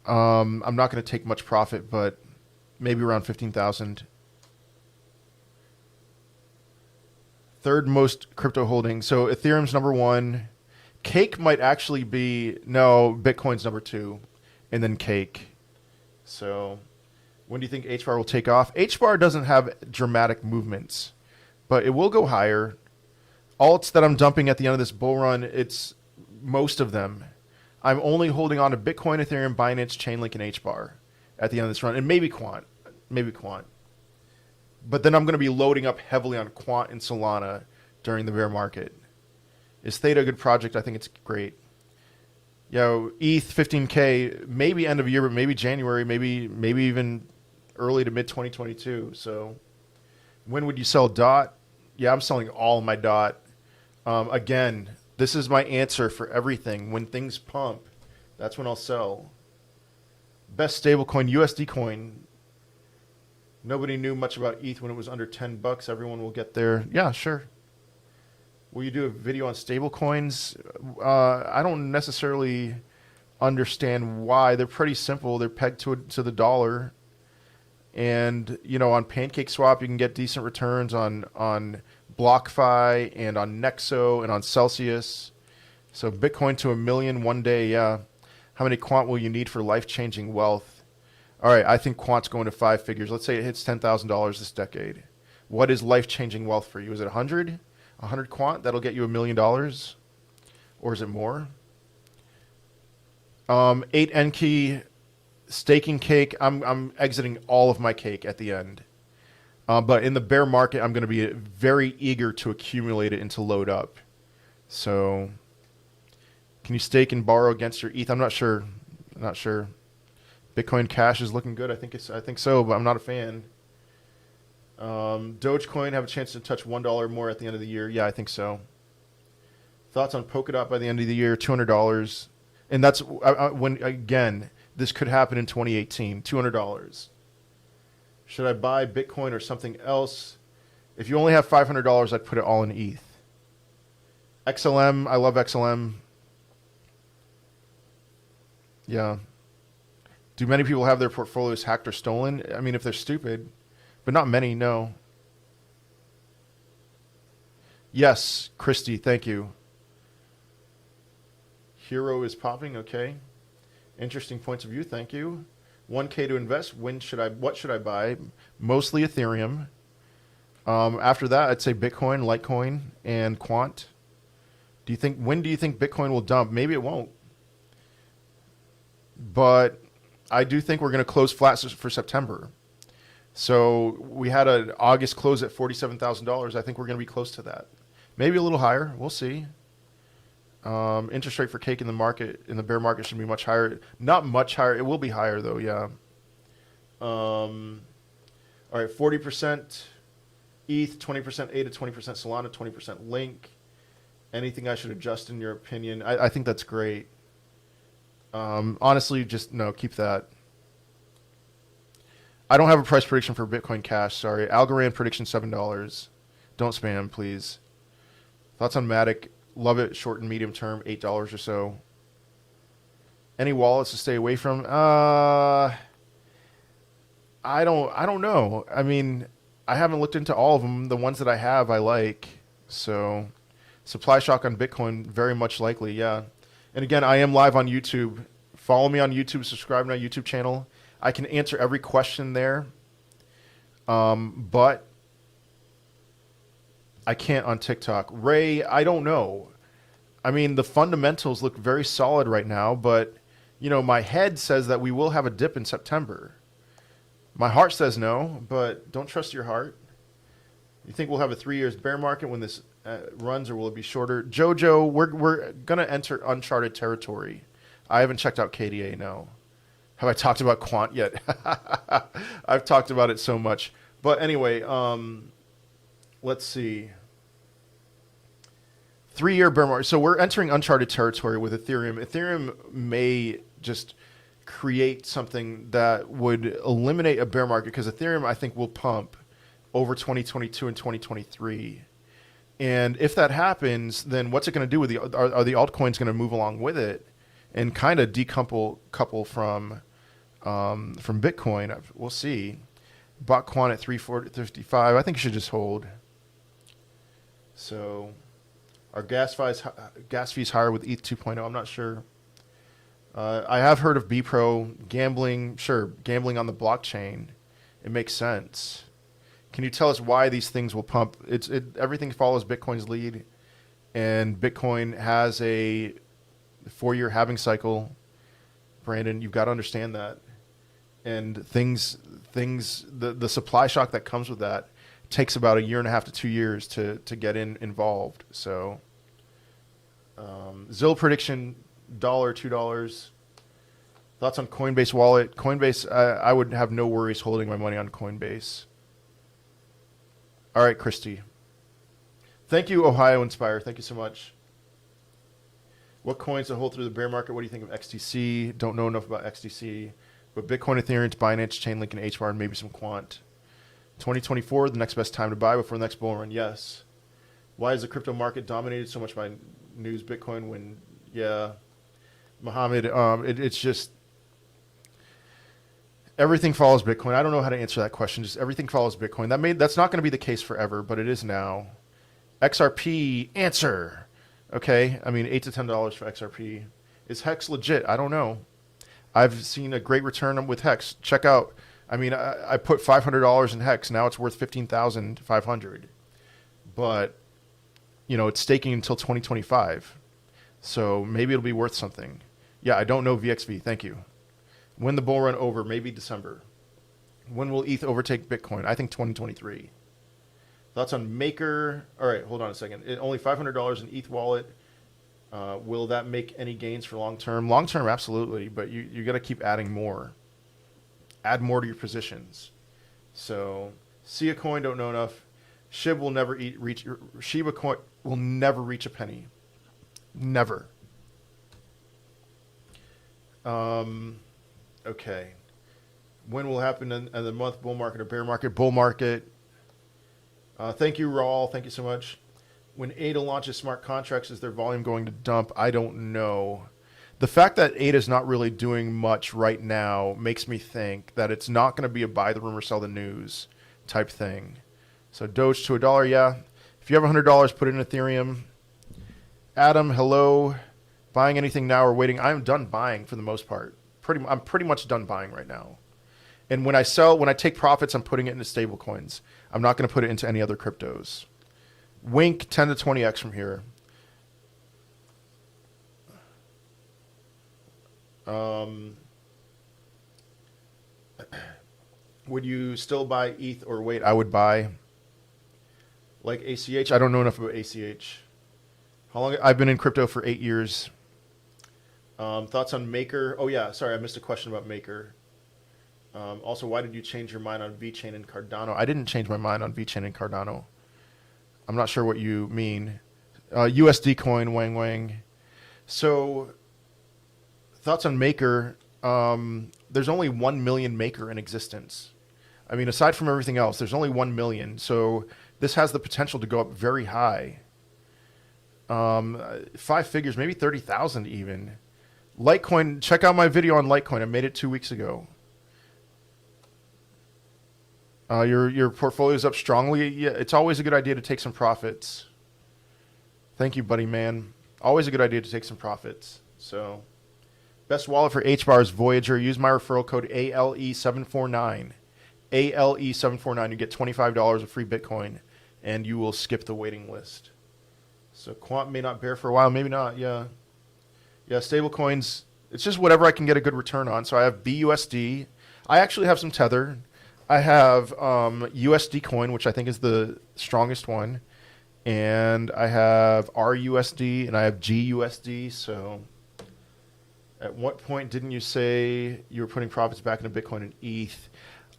[SPEAKER 1] I'm not going to take much profit, but maybe around 15,000. Third most crypto holding. So Ethereum's number one. Cake might actually be, no, Bitcoin's number two, and then Cake. So when do you think HBAR will take off? HBAR doesn't have dramatic movements, but it will go higher. Alts that I'm dumping at the end of this bull run, it's most of them. I'm only holding on to Bitcoin, Ethereum, Binance, Chainlink, and HBAR at the end of this run, and maybe Quant. But then I'm going to be loading up heavily on Quant and Solana during the bear market. Is Theta a good project? I think it's great. ETH 15K, maybe end of year, but maybe January, maybe even early to mid 2022. So when would you sell DOT? Yeah, I'm selling all my DOT. Again, this is my answer for everything. When things pump, that's when I'll sell. Best stablecoin, USD coin. Nobody knew much about ETH when it was under $10. Everyone will get there. Yeah, sure. Will you do a video on stablecoins? I don't necessarily understand why. They're pretty simple. They're pegged to the dollar. And, on PancakeSwap, you can get decent returns on BlockFi and on Nexo and on Celsius. So Bitcoin to $1 million one day, yeah. How many quant will you need for life-changing wealth? All right, I think quant's going to 5 figures. Let's say it hits $10,000 this decade. What is life-changing wealth for you? Is it 100? 100 quant? That'll get you $1 million? Or is it more? 8 N-key staking Cake. I'm exiting all of my Cake at the end. But in the bear market, I'm going to be very eager to accumulate it and to load up. So, can you stake and borrow against your ETH? I'm not sure. Bitcoin Cash is looking good. I think so, but I'm not a fan. Dogecoin have a chance to touch $1 more at the end of the year. Yeah, I think so. Thoughts on Polkadot by the end of the year? $200, and that's when again this could happen in 2018. $200. Should I buy Bitcoin or something else? If you only have $500, I'd put it all in ETH. XLM, I love XLM. Yeah. Do many people have their portfolios hacked or stolen? I mean, if they're stupid, but not many, no. Yes, Christy, thank you. Hero is popping. Okay. Interesting points of view. Thank you. 1K to invest. What should I buy? Mostly Ethereum. After that, I'd say Bitcoin, Litecoin, and Quant. When do you think Bitcoin will dump? Maybe it won't. But I do think we're going to close flat for September. So we had an August close at $47,000. I think we're going to be close to that. Maybe a little higher. We'll see. Interest rate for cake in the bear market should be much higher. Not much higher. It will be higher though. Yeah. All right. 40% ETH, 20% ADA, 20% Solana, 20% Link. Anything I should adjust in your opinion? I think that's great. Honestly, just no, keep that. I don't have a price prediction for Bitcoin Cash. Sorry. Algorand prediction $7. Don't spam, please. Thoughts on Matic? Love it. Short and medium term, $8 or so. Any wallets to stay away from? I don't know. I mean, I haven't looked into all of them. The ones that I have, I like. So, supply shock on Bitcoin, very much likely. Yeah. And again, I am live on YouTube. Follow me on YouTube. Subscribe to my YouTube channel. I can answer every question there. But I can't on TikTok. Ray, I don't know. I mean, the fundamentals look very solid right now, but, you know, my head says that we will have a dip in September. My heart says no, but don't trust your heart. You think we'll have a 3 years bear market when this runs, or will it be shorter? Jojo, we're going to enter uncharted territory. I haven't checked out KDA, no. Have I talked about Quant yet? I've talked about it so much. But anyway, let's see. 3 year bear market. So we're entering uncharted territory with Ethereum. Ethereum may just create something that would eliminate a bear market, because Ethereum, I think, will pump over 2022 and 2023. And if that happens, then what's it going to do with are the altcoins going to move along with it and kind of decouple from Bitcoin? We'll see. Bought Quant at 355. I think you should just hold. So, are gas fees higher with ETH 2.0? I'm not sure. I have heard of BPro gambling. Sure, gambling on the blockchain. It makes sense. Can you tell us why these things will pump? Everything follows Bitcoin's lead, and Bitcoin has a 4-year halving cycle. Brandon, you've got to understand that. And the supply shock that comes with that takes about 1.5 to 2 years to get involved. So, Zill prediction, $1, $2. Thoughts on Coinbase wallet? Coinbase, I would have no worries holding my money on Coinbase. All right, Christy. Thank you, Ohio Inspire. Thank you so much. What coins to hold through the bear market? What do you think of XTC? Don't know enough about XTC. But Bitcoin, Ethereum, Binance, Chainlink, and HBAR, and maybe some Quant. 2024, the next best time to buy before the next bull run? Yes. Why is the crypto market dominated so much by news Bitcoin when, yeah, Mohammed, it's just, everything follows Bitcoin. I don't know how to answer that question. Just everything follows Bitcoin. That's not going to be the case forever, but it is now. XRP, answer. Okay, I mean, $8 to $10 for XRP. Is Hex legit? I don't know. I've seen a great return with Hex. Check out. I mean, I put $500 in Hex. Now it's worth $15,500. But, you know, it's staking until 2025. So maybe it'll be worth something. Yeah, I don't know VXV. Thank you. When the bull run over? Maybe December. When will ETH overtake Bitcoin? I think 2023. Thoughts on Maker? All right, hold on a second. Only $500 in ETH wallet. Will that make any gains for long term? Long term, absolutely. But you got to keep adding more. Add more to your positions. So, Sia coin, don't know enough. Shiba coin will never reach a penny. Never. Okay. When will happen in the month? Bull market or bear market? Bull market. Thank you, Raul. Thank you so much. When ADA launches smart contracts, is their volume going to dump? I don't know. The fact that ADA is not really doing much right now makes me think that it's not going to be a buy the rumor, sell the news type thing. So Doge to $1, yeah. If you have $100, put it in Ethereum. Adam, hello. Buying anything now or waiting? I'm done buying for the most part. I'm pretty much done buying right now. And when I sell, when I take profits, I'm putting it into stable coins. I'm not going to put it into any other cryptos. Wink 10 to 20x from here. Would you still buy ETH or wait? I would buy. Like ACH, I don't know enough about ACH. How long? I've been in crypto for 8 years. Thoughts on Maker? Oh yeah, sorry, I missed a question about Maker. Also, why did you change your mind on VeChain and Cardano? I didn't change my mind on VeChain and Cardano. I'm not sure what you mean. USD coin, Wang Wang. So, thoughts on Maker? There's only 1 million Maker in existence. I mean, aside from everything else, there's only 1 million. So this has the potential to go up very high. 5 figures, maybe 30,000 even. Litecoin, check out my video on Litecoin. I made it 2 weeks ago. Your portfolio's up strongly. Yeah, it's always a good idea to take some profits. Thank you, buddy, man. Always a good idea to take some profits. So, best wallet for HBAR is Voyager. Use my referral code ALE749. ALE749. You get $25 of free Bitcoin, and you will skip the waiting list. So Quant may not bear for a while, maybe not. Yeah, stable coins. It's just whatever I can get a good return on. So I have BUSD. I actually have some Tether. I have USD coin, which I think is the strongest one, and I have RUSD and I have GUSD. So, at what point didn't you say you were putting profits back into Bitcoin and ETH?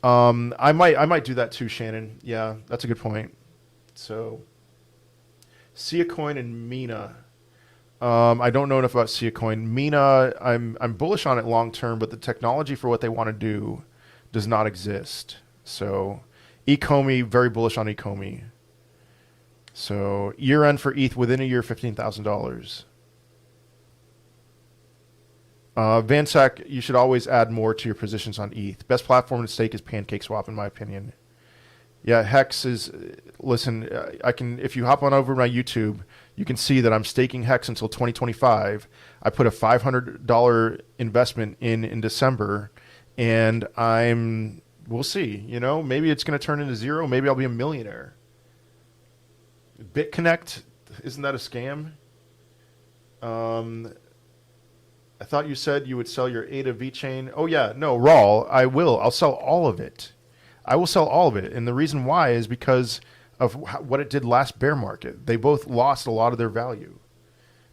[SPEAKER 1] I might do that too, Shannon. Yeah, that's a good point. So, Sia Coin and Mina. I don't know enough about Sia Coin. Mina, I'm bullish on it long term, but the technology for what they want to do does not exist. So, Ecomi, very bullish on Ecomi. So, year end for ETH within a year, $15,000. Vansack, you should always add more to your positions on ETH. Best platform to stake is PancakeSwap, in my opinion. Yeah, Hex is. Listen, I can. If you hop on over my YouTube, you can see that I'm staking Hex until 2025. I put a $500 investment in December, and we'll see. You know, maybe it's going to turn into zero. Maybe I'll be a millionaire. BitConnect, isn't that a scam? I thought you said you would sell your ADA VeChain. Oh yeah, no, raw. I will. I'll sell all of it. I will sell all of it, and the reason why is because of what it did last bear market. They both lost a lot of their value,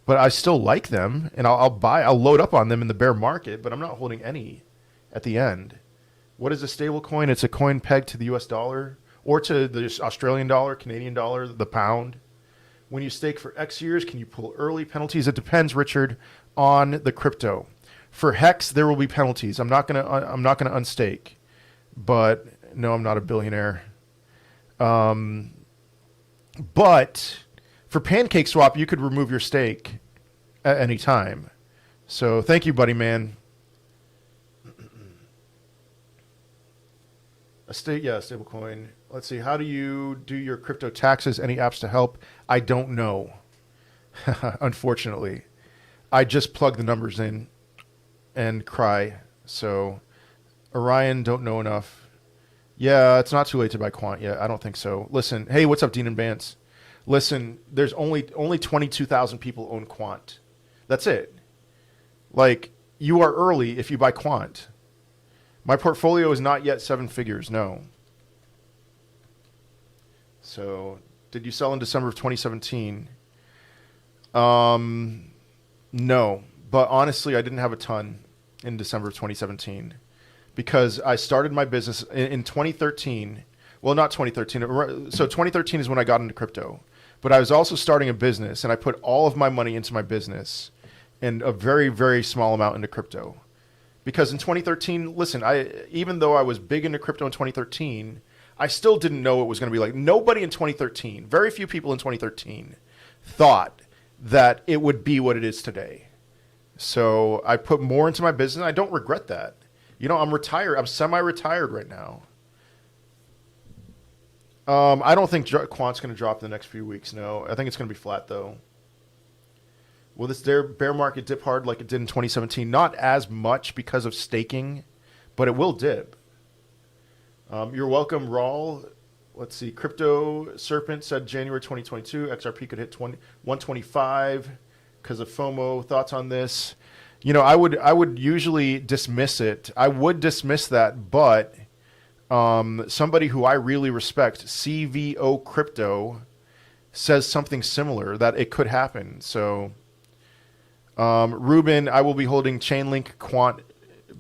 [SPEAKER 1] but I still like them, and I'll load up on them in the bear market, but I'm not holding any at the end. What is a stable coin? It's a coin pegged to the US dollar or to the Australian dollar, Canadian dollar, the pound. When you stake for X years, can you pull early penalties? It depends, Richard, on the crypto. For Hex, there will be penalties. I'm not gonna unstake, but no, I'm not a billionaire. But for PancakeSwap, you could remove your stake at any time. So thank you, buddy, man. Stable coin. Let's see. How do you do your crypto taxes? Any apps to help? I don't know. Unfortunately, I just plug the numbers in and cry. So, Orion, don't know enough. Yeah, it's not too late to buy Quant yet. I don't think so. Listen, hey, what's up, Dean and Vance? Listen, there's only 22,000 people own Quant. That's it. Like, you are early if you buy Quant. My portfolio is not yet 7 figures, no. So, did you sell in December of 2017? No, but honestly, I didn't have a ton in December of 2017 because I started my business in 2013. Well, not 2013. So 2013 is when I got into crypto, but I was also starting a business, and I put all of my money into my business and a very, very small amount into crypto. Because in 2013, listen, even though I was big into crypto in 2013, I still didn't know what it was going to be like. Nobody in 2013, very few people in 2013 thought that it would be what it is today. So I put more into my business. I don't regret that. You know, I'm retired. I'm semi-retired right now. I don't think Quant's going to drop in the next few weeks, no. I think it's going to be flat, though. Will this bear market dip hard like it did in 2017? Not as much because of staking, but it will dip. You're welcome, Rawl. Let's see. Crypto Serpent said January 2022 XRP could hit 125 because of FOMO. Thoughts on this? You know, I would usually dismiss it. I would dismiss that, but somebody who I really respect, CVO Crypto, says something similar that it could happen. So, Ruben, I will be holding Chainlink, Quant,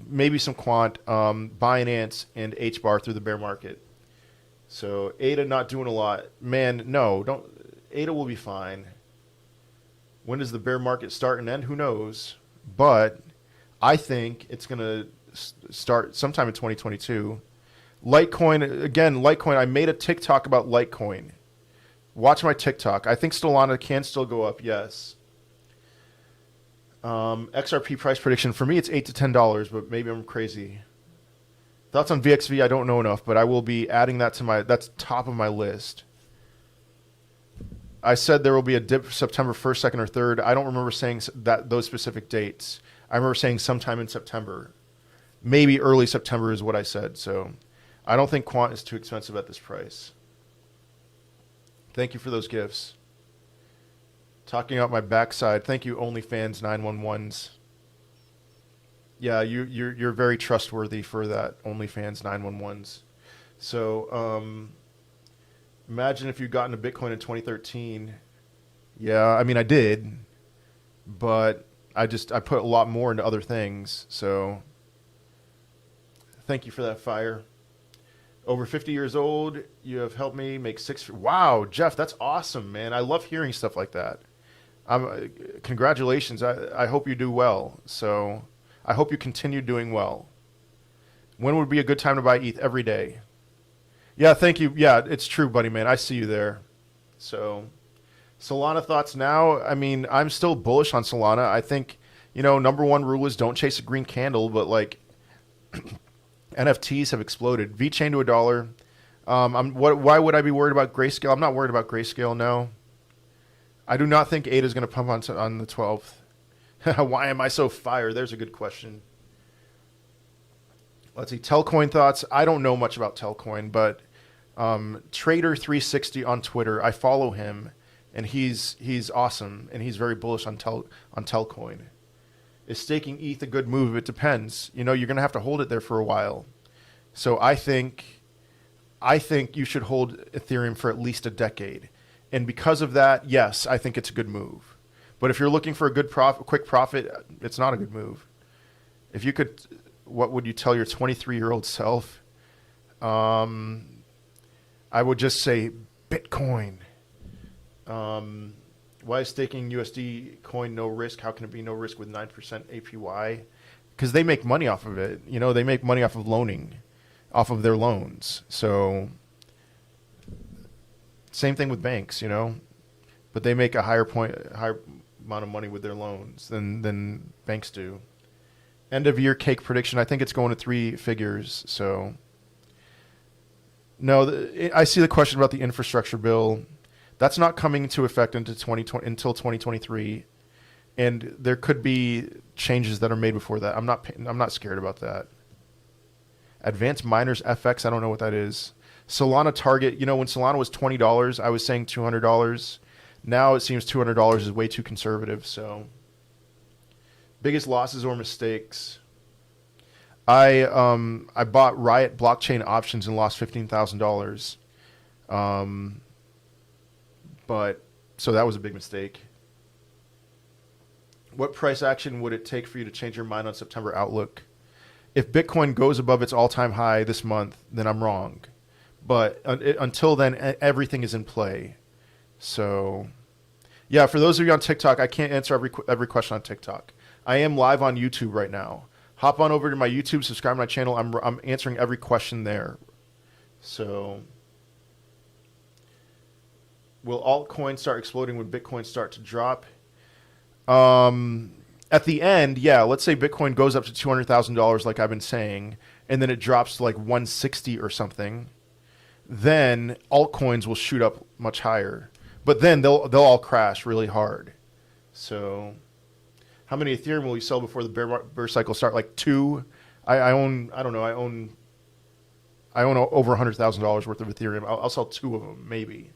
[SPEAKER 1] maybe some Quant, Binance, and HBAR through the bear market. So ADA not doing a lot. Man, no, don't. ADA will be fine. When does the bear market start and end? Who knows? But I think it's going to start sometime in 2022. Litecoin, again, Litecoin, I made a TikTok about Litecoin. Watch my TikTok. I think Solana can still go up, yes. XRP price prediction. For me, it's $8 to $10, but maybe I'm crazy. Thoughts on VXV, I don't know enough, but I will be adding that to that's top of my list. I said there will be a dip September 1st, 2nd, or 3rd. I don't remember saying those specific dates. I remember saying sometime in September. Maybe early September is what I said. So I don't think Quant is too expensive at this price. Thank you for those gifts. Talking out my backside. Thank you, OnlyFans 911s. Yeah, you're very trustworthy for that, OnlyFans 911s. So imagine if you'd gotten a Bitcoin in 2013. Yeah, I mean I did, but I put a lot more into other things. So thank you for that, Fire. Over 50 years old, you have helped me make 6. Wow, Jeff, that's awesome, man. I love hearing stuff like that. Congratulations. I hope you do well. So I hope you continue doing well. When would be a good time to buy ETH? Every day. Yeah, thank you. Yeah, it's true, buddy, man. I see you there. So Solana thoughts now. I mean, I'm still bullish on Solana. I think, number one rule is don't chase a green candle, but like NFTs have exploded. VeChain to $1. Why would I be worried about Grayscale? I'm not worried about Grayscale, no. I do not think ADA is going to pump on the 12th. Why am I so fired? There's a good question. Let's see. Telcoin thoughts. I don't know much about Telcoin, but Trader360 on Twitter, I follow him, and he's awesome, and he's very bullish on Telcoin. Is staking ETH a good move? It depends. You're going to have to hold it there for a while. So I think you should hold Ethereum for at least a decade. And because of that, yes, I think it's a good move. But if you're looking for a good quick profit, it's not a good move. If you could, what would you tell your 23-year-old self? I would just say Bitcoin. Why is staking USD coin no risk? How can it be no risk with 9% APY? Because they make money off of it. They make money off of loaning, off of their loans. So same thing with banks, but they make a higher amount of money with their loans than banks do. End of year cake prediction. I think it's going to 3 figures. So no, I see the question about the infrastructure bill. That's not coming into effect until 2023, and there could be changes that are made before that. I'm not scared about that. Advanced Miners FX. I don't know what that is. Solana target. When Solana was $20, I was saying $200. Now it seems $200 is way too conservative. So, biggest losses or mistakes. I bought Riot blockchain options and lost $15,000. But so that was a big mistake. What price action would it take for you to change your mind on September outlook? If Bitcoin goes above its all-time high this month, then I'm wrong. But until then, everything is in play. So, yeah, for those of you on TikTok, I can't answer every question on TikTok. I am live on YouTube right now. Hop on over to my YouTube, subscribe to my channel. I'm answering every question there. So, will altcoins start exploding when Bitcoin start to drop? At the end, yeah, let's say Bitcoin goes up to $200,000 like I've been saying, and then it drops to like 160 or something. Then altcoins will shoot up much higher. But then they'll all crash really hard. So how many Ethereum will you sell before the bear cycle start? Like 2. I own, I don't know, I own over $100,000 worth of Ethereum. I'll sell 2 of them, maybe.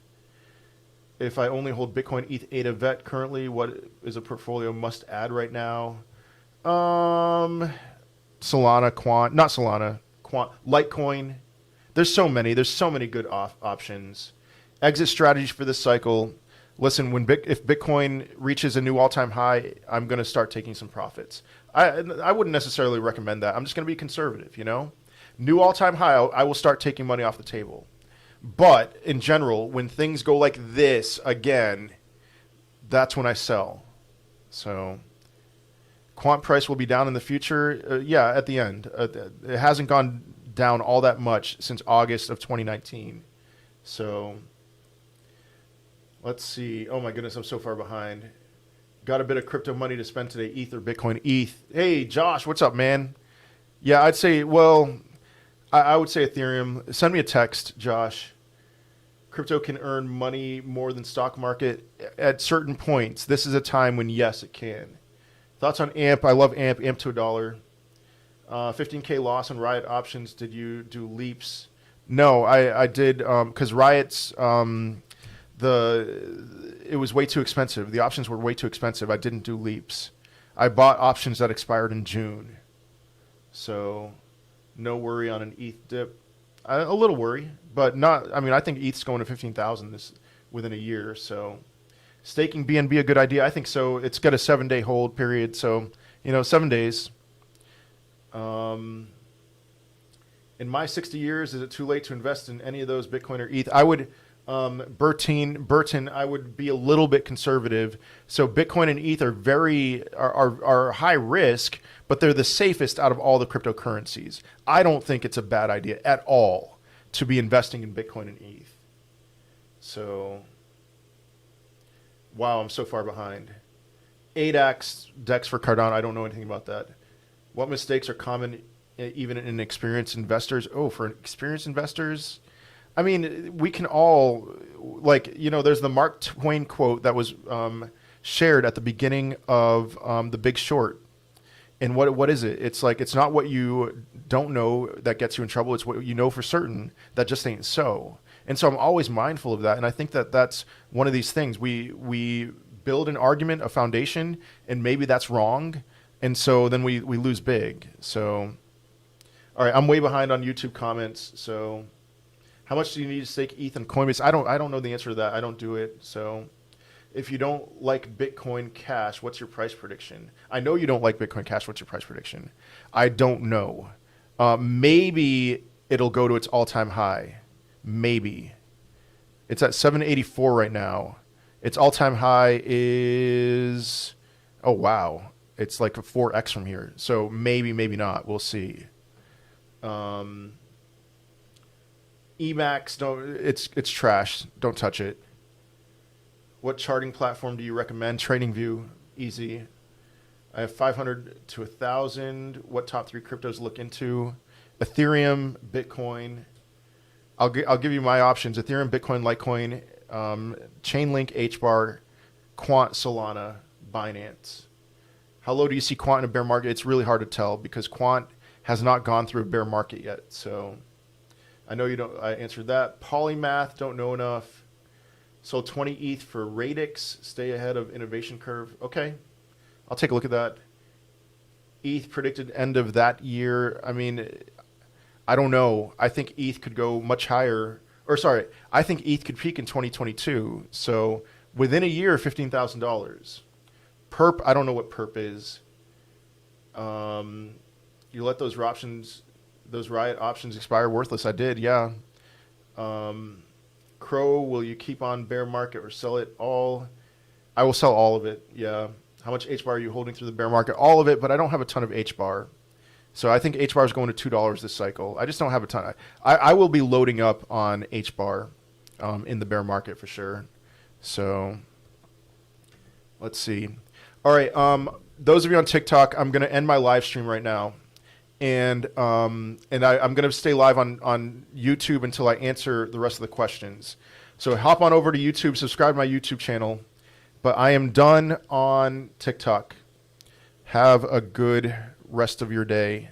[SPEAKER 1] If I only hold Bitcoin, ETH, ADA, VET currently, what is a portfolio must add right now? Solana, Litecoin. There's so many. There's so many good options. Exit strategies for this cycle. Listen, if Bitcoin reaches a new all-time high, I'm going to start taking some profits. I wouldn't necessarily recommend that. I'm just going to be conservative, you know? New all-time high, I will start taking money off the table. But in general, when things go like this again, that's when I sell. So quant price will be down in the future. Yeah, at the end. It hasn't gone down all that much since August of 2019. So let's see. Oh my goodness, I'm so far behind. Got a bit of crypto money to spend today. ETH or Bitcoin? ETH. Hey, Josh, what's up, man? Yeah, I'd say, well, I would say Ethereum. Send me a text, Josh. Crypto can earn money more than stock market at certain points. This is a time when, yes, it can. Thoughts on AMP? I love AMP. AMP to $1. 15K loss on Riot options. Did you do leaps? No, I did because Riot's it was way too expensive. The options were way too expensive. I didn't do leaps. I bought options that expired in June. So no worry on an ETH dip. A little worry, but not. I mean, I think ETH's going to 15,000 within a year. So staking BNB a good idea? I think so. It's got a 7-day hold period. So 7 days. In my 60 years, is it too late to invest in any of those Bitcoin or ETH? I would, Burton, I would be a little bit conservative. So Bitcoin and ETH are high risk, but they're the safest out of all the cryptocurrencies. I don't think it's a bad idea at all to be investing in Bitcoin and ETH. So, wow, I'm so far behind. ADAX, DEX for Cardano, I don't know anything about that. What mistakes are common even in experienced investors? Oh, for experienced investors, I mean, we can all, there's the Mark Twain quote that was shared at the beginning of The Big Short. And what is it? It's like, it's not what you don't know that gets you in trouble. It's what you know for certain that just ain't so. And so I'm always mindful of that. And I think that that's one of these things. We build an argument, a foundation, and maybe that's wrong. And so then we lose big. So, all right, I'm way behind on YouTube comments. So how much do you need to stake ETH and Coinbase? I don't know the answer to that. I don't do it. So if you don't like Bitcoin Cash, what's your price prediction? I know you don't like Bitcoin Cash. What's your price prediction? I don't know. Maybe it'll go to its all-time high. Maybe. It's at 784 right now. Its all-time high is, oh, wow. It's like a 4x from here. So maybe, maybe not. We'll see. Emacs, it's trash. Don't touch it. What charting platform do you recommend? TradingView, easy. I have 500 to 1,000. What top 3 cryptos look into? Ethereum, Bitcoin. I'll give you my options. Ethereum, Bitcoin, Litecoin, Chainlink, HBAR, Quant, Solana, Binance. How low do you see Quant in a bear market? It's really hard to tell because Quant has not gone through a bear market yet. So I know you don't. I answered that. Polymath, don't know enough. So 20 ETH for Radix, stay ahead of innovation curve. Okay, I'll take a look at that. ETH predicted end of that year. I mean, I don't know. I think ETH could go much higher. Or sorry, I think ETH could peak in 2022. So within a year, $15,000. Perp, I don't know what perp is. You let those Riot options expire worthless. I did, yeah. Crow, will you keep on bear market or sell it all? I will sell all of it, yeah. How much HBAR are you holding through the bear market? All of it, but I don't have a ton of HBAR. So I think HBAR is going to $2 this cycle. I just don't have a ton. I will be loading up on HBAR in the bear market for sure. So let's see. All right, those of you on TikTok, I'm going to end my live stream right now. And I'm going to stay live on YouTube until I answer the rest of the questions. So hop on over to YouTube, subscribe to my YouTube channel. But I am done on TikTok. Have a good rest of your day.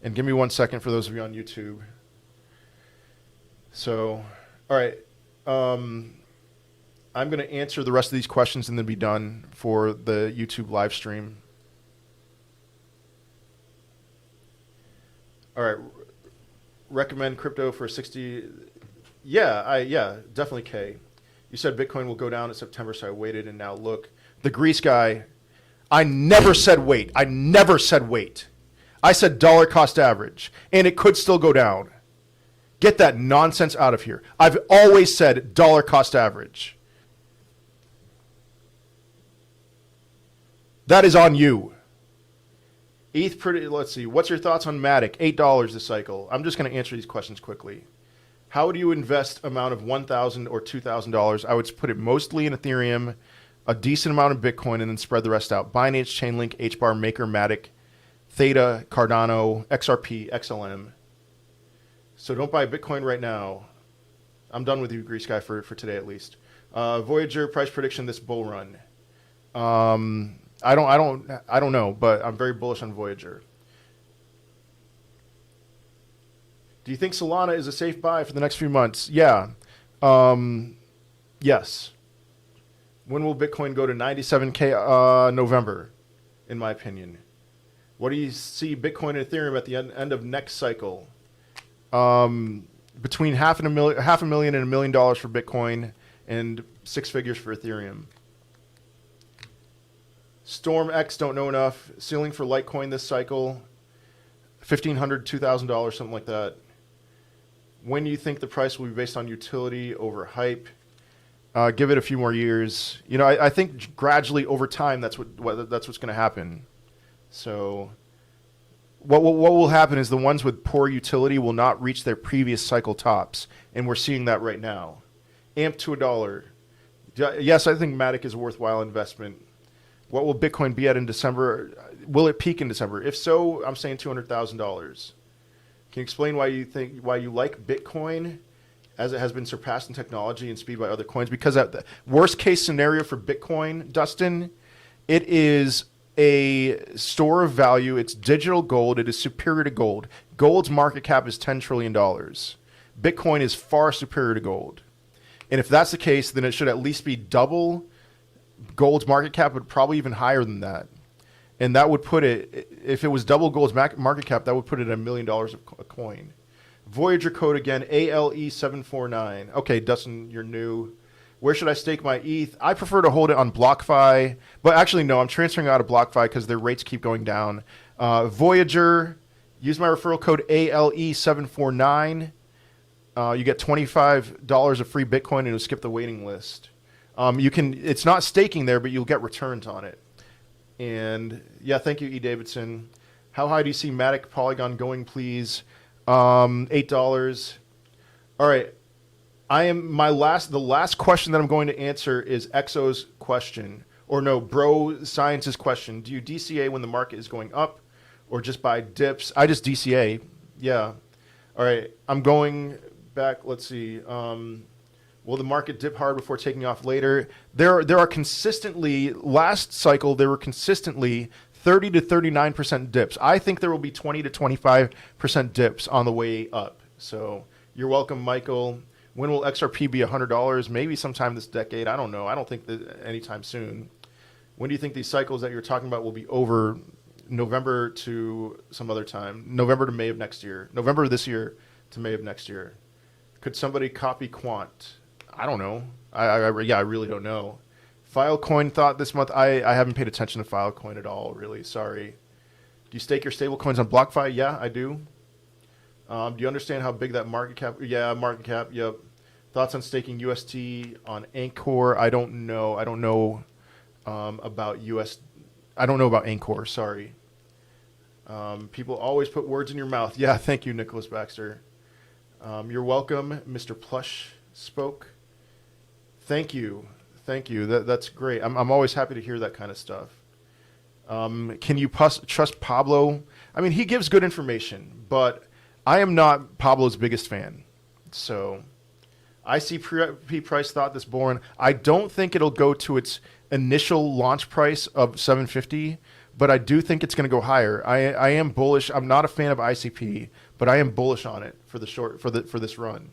[SPEAKER 1] And give me 1 second for those of you on YouTube. So, all right. I'm going to answer the rest of these questions and then be done for the YouTube live stream. All right. Recommend crypto for 60. Yeah, definitely K. You said Bitcoin will go down in September, so I waited, and now look. The Greece guy, I never said wait. I never said wait. I said dollar cost average, and it could still go down. Get that nonsense out of here. I've always said dollar cost average. That is on you. ETH, let's see. What's your thoughts on Matic? $8 this cycle. I'm just going to answer these questions quickly. How would you invest amount of $1,000 or $2,000? I would put it mostly in Ethereum, a decent amount in Bitcoin, and then spread the rest out. Binance, Chainlink, HBAR, Maker, Matic, Theta, Cardano, XRP, XLM. So don't buy Bitcoin right now. I'm done with you, Grease Guy, for today at least. Voyager price prediction this bull run. I don't know, but I'm very bullish on Voyager. Do you think Solana is a safe buy for the next few months? Yeah. Yes. When will Bitcoin go to 97K? November, in my opinion. What do you see Bitcoin and Ethereum at the end of next cycle? Between half a million and $1 million for Bitcoin and 6 figures for Ethereum. Storm X, don't know enough. Ceiling for Litecoin this cycle, $1,500, $2,000, something like that. When do you think the price will be based on utility over hype? Give it a few more years. You know, I think gradually over time that's what's going to happen. So what will happen is the ones with poor utility will not reach their previous cycle tops, and we're seeing that right now. AMP to $1. Yes, I think Matic is a worthwhile investment. What will Bitcoin be at in December? Will it peak in December? If so, I'm saying $200,000. Can you explain why you like Bitcoin as it has been surpassed in technology and speed by other coins? Because at the worst case scenario for Bitcoin, Dustin, it is a store of value. It's digital gold. It is superior to gold. Gold's market cap is $10 trillion. Bitcoin is far superior to gold. And if that's the case, then it should at least be double gold's market cap, but probably even higher than that. And that would put it, if it was double gold's market cap, that would put it at $1 million a coin. Voyager code again, ALE749. Okay, Dustin, you're new. Where should I stake my ETH? I prefer to hold it on BlockFi, but actually no, I'm transferring out of BlockFi because their rates keep going down. Voyager, use my referral code ALE749. You get $25 of free Bitcoin and you'll skip the waiting list. It's not staking there, but you'll get returns on it. And yeah, thank you, E. Davidson. How high do you see Matic Polygon going, please? $8. All right. The last question that I'm going to answer is Exo's question, or no, Bro Science's question. Do you DCA when the market is going up, or just buy dips? I just DCA. Yeah. All right. I'm going back. Let's see. Will the market dip hard before taking off later? There are consistently, last cycle, there were consistently 30 to 39% dips. I think there will be 20 to 25% dips on the way up. So you're welcome, Michael. When will XRP be $100? Maybe sometime this decade. I don't know. I don't think that anytime soon. When do you think these cycles that you're talking about will be over? November to some other time. November to May of next year. November of this year to May of next year. Could somebody copy Quant? I don't know. I really don't know. Filecoin thought this month. I haven't paid attention to Filecoin at all, really. Sorry. Do you stake your stablecoins on BlockFi? Yeah, I do. Do you understand how big that market cap? Yeah, market cap. Yep. Thoughts on staking UST on Anchor? I don't know. I don't know about US. I don't know about Anchor. Sorry. People always put words in your mouth. Yeah, thank you, Nicholas Baxter. You're welcome, Mr. Plush spoke. Thank you. Thank you. That's great. I'm always happy to hear that kind of stuff. Can you trust Pablo? I mean, he gives good information, but I am not Pablo's biggest fan. So ICP price thought this boring. I don't think it'll go to its initial launch price of 750, but I do think it's going to go higher. I am bullish. I'm not a fan of ICP, but I am bullish on it for this run.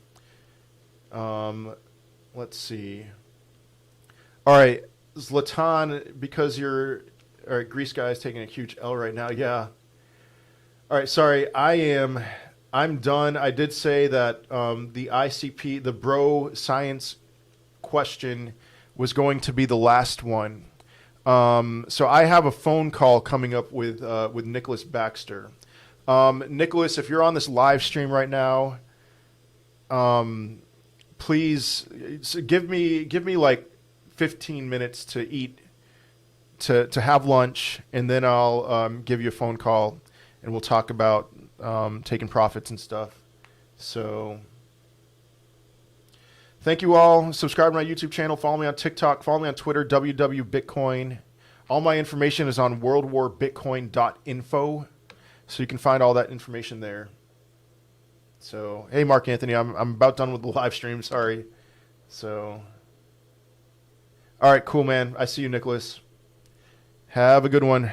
[SPEAKER 1] Let's see. All right, Zlatan, because you're all right. Greece guy is taking a huge L right now. Yeah. All right. Sorry, I'm done. I did say that the ICP, the bro science question, was going to be the last one. So I have a phone call coming up with Nicholas Baxter. Nicholas, if you're on this live stream right now, please give me like 15 minutes to eat, to have lunch, and then I'll give you a phone call, and we'll talk about taking profits and stuff. So thank you all. Subscribe to my YouTube channel. Follow me on TikTok. Follow me on Twitter, WWBitcoin. All my information is on worldwarbitcoin.info, so you can find all that information there. So, hey, Mark Anthony, I'm about done with the live stream. Sorry. So, all right, cool, man. I see you, Nicholas. Have a good one.